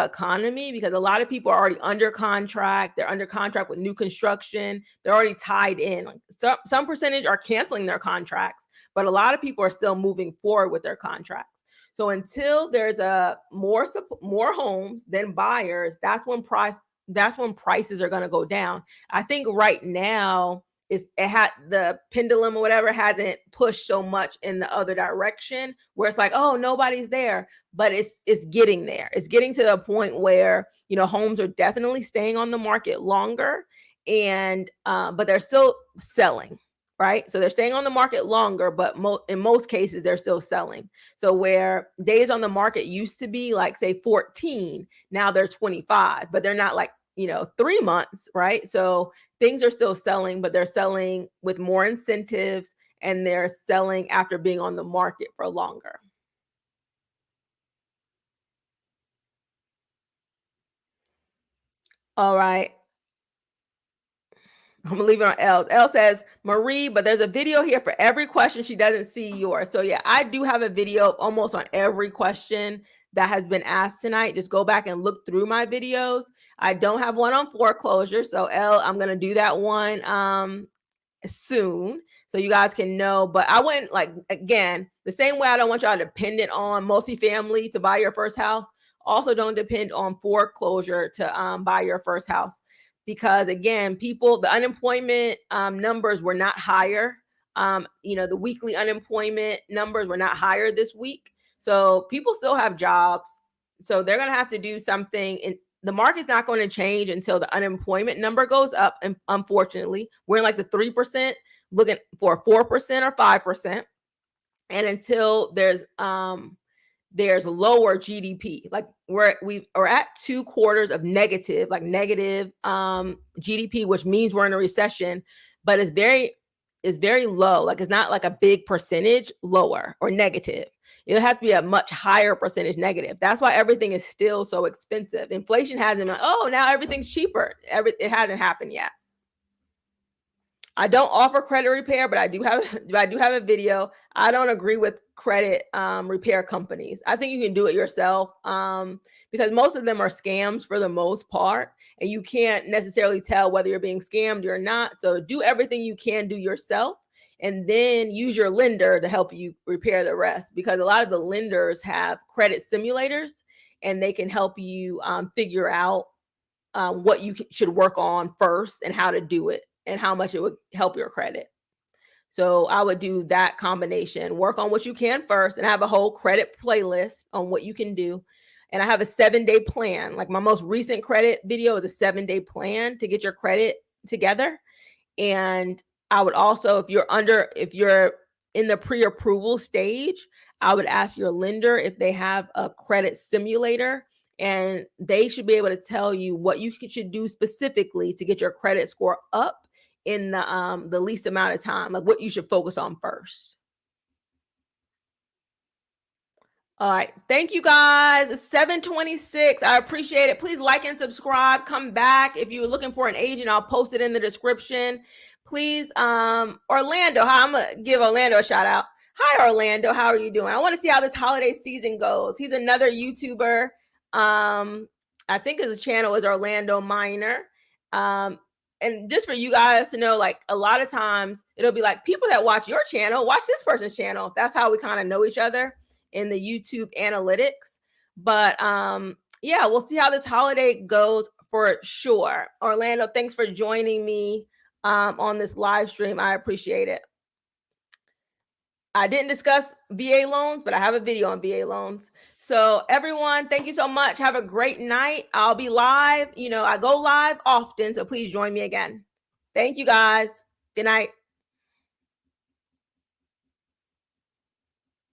economy, because a lot of people are already under contract. They're under contract with new construction. They're already tied in. Like some percentage are canceling their contracts, but a lot of people are still moving forward with their contracts. So until there's more homes than buyers, that's when prices are going to go down. I think right now it had the pendulum or whatever hasn't pushed so much in the other direction where it's like, oh, nobody's there, but it's getting there. It's getting to the point where, you know, homes are definitely staying on the market longer, and but they're still selling, right? So they're staying on the market longer, but in most cases they're still selling. So where days on the market used to be like, say, 14, now they're 25, but they're not like, you know, 3 months, right? So things are still selling, but they're selling with more incentives, and they're selling after being on the market for longer. All right. I'm gonna leave it on L. L says, Marie, but there's a video here for every question. She doesn't see yours. So yeah, I do have a video almost on every question that has been asked tonight. Just go back and look through my videos. I don't have one on foreclosure. So L, I'm gonna do that one soon so you guys can know. But I wouldn't, like, again, the same way I don't want y'all dependent on multifamily to buy your first house, also don't depend on foreclosure to buy your first house, because again, people, the unemployment numbers were not higher. You know, the weekly unemployment numbers were not higher this week, so people still have jobs. So they're going to have to do something, and the market's not going to change until the unemployment number goes up. And unfortunately, we're in like the 3%, looking for 4% or 5%. And until there's lower GDP, like we are at 2 quarters of negative, like negative GDP, which means we're in a recession, but it's very low. Like it's not like a big percentage lower or negative. It'll have to be a much higher percentage negative. That's why everything is still so expensive. Inflation hasn't been, oh, now everything's cheaper. It hasn't happened yet. I don't offer credit repair, but I do have a video. I don't agree with credit repair companies. I think you can do it yourself, because most of them are scams for the most part, and you can't necessarily tell whether you're being scammed or not. So do everything you can do yourself, and then use your lender to help you repair the rest, because a lot of the lenders have credit simulators, and they can help you figure out what you should work on first and how to do it and how much it would help your credit. So I would do that combination. Work on what you can first and have a whole credit playlist on what you can do. And I have a 7-day plan. Like my most recent credit video is a 7-day plan to get your credit together. And I would also, if you're in the pre-approval stage, I would ask your lender if they have a credit simulator, and they should be able to tell you what you should do specifically to get your credit score up in the least amount of time, like what you should focus on first. All right. Thank you guys. It's 7:26. I appreciate it. Please like and subscribe. Come back. If you're looking for an agent, I'll post it in the description. Please, Orlando. I'm gonna give Orlando a shout out. Hi, Orlando. How are you doing? I want to see how this holiday season goes. He's another YouTuber. I think his channel is Orlando Minor. And just for you guys to know, like a lot of times it'll be like people that watch your channel, watch this person's channel. That's how we kind of know each other in the YouTube analytics. But yeah, we'll see how this holiday goes for sure. Orlando, thanks for joining me on this live stream. I appreciate it. I didn't discuss VA loans, but I have a video on VA loans. So everyone, thank you so much. Have a great night. I'll be live. You know, I go live often, so please join me again. Thank you guys. Good night.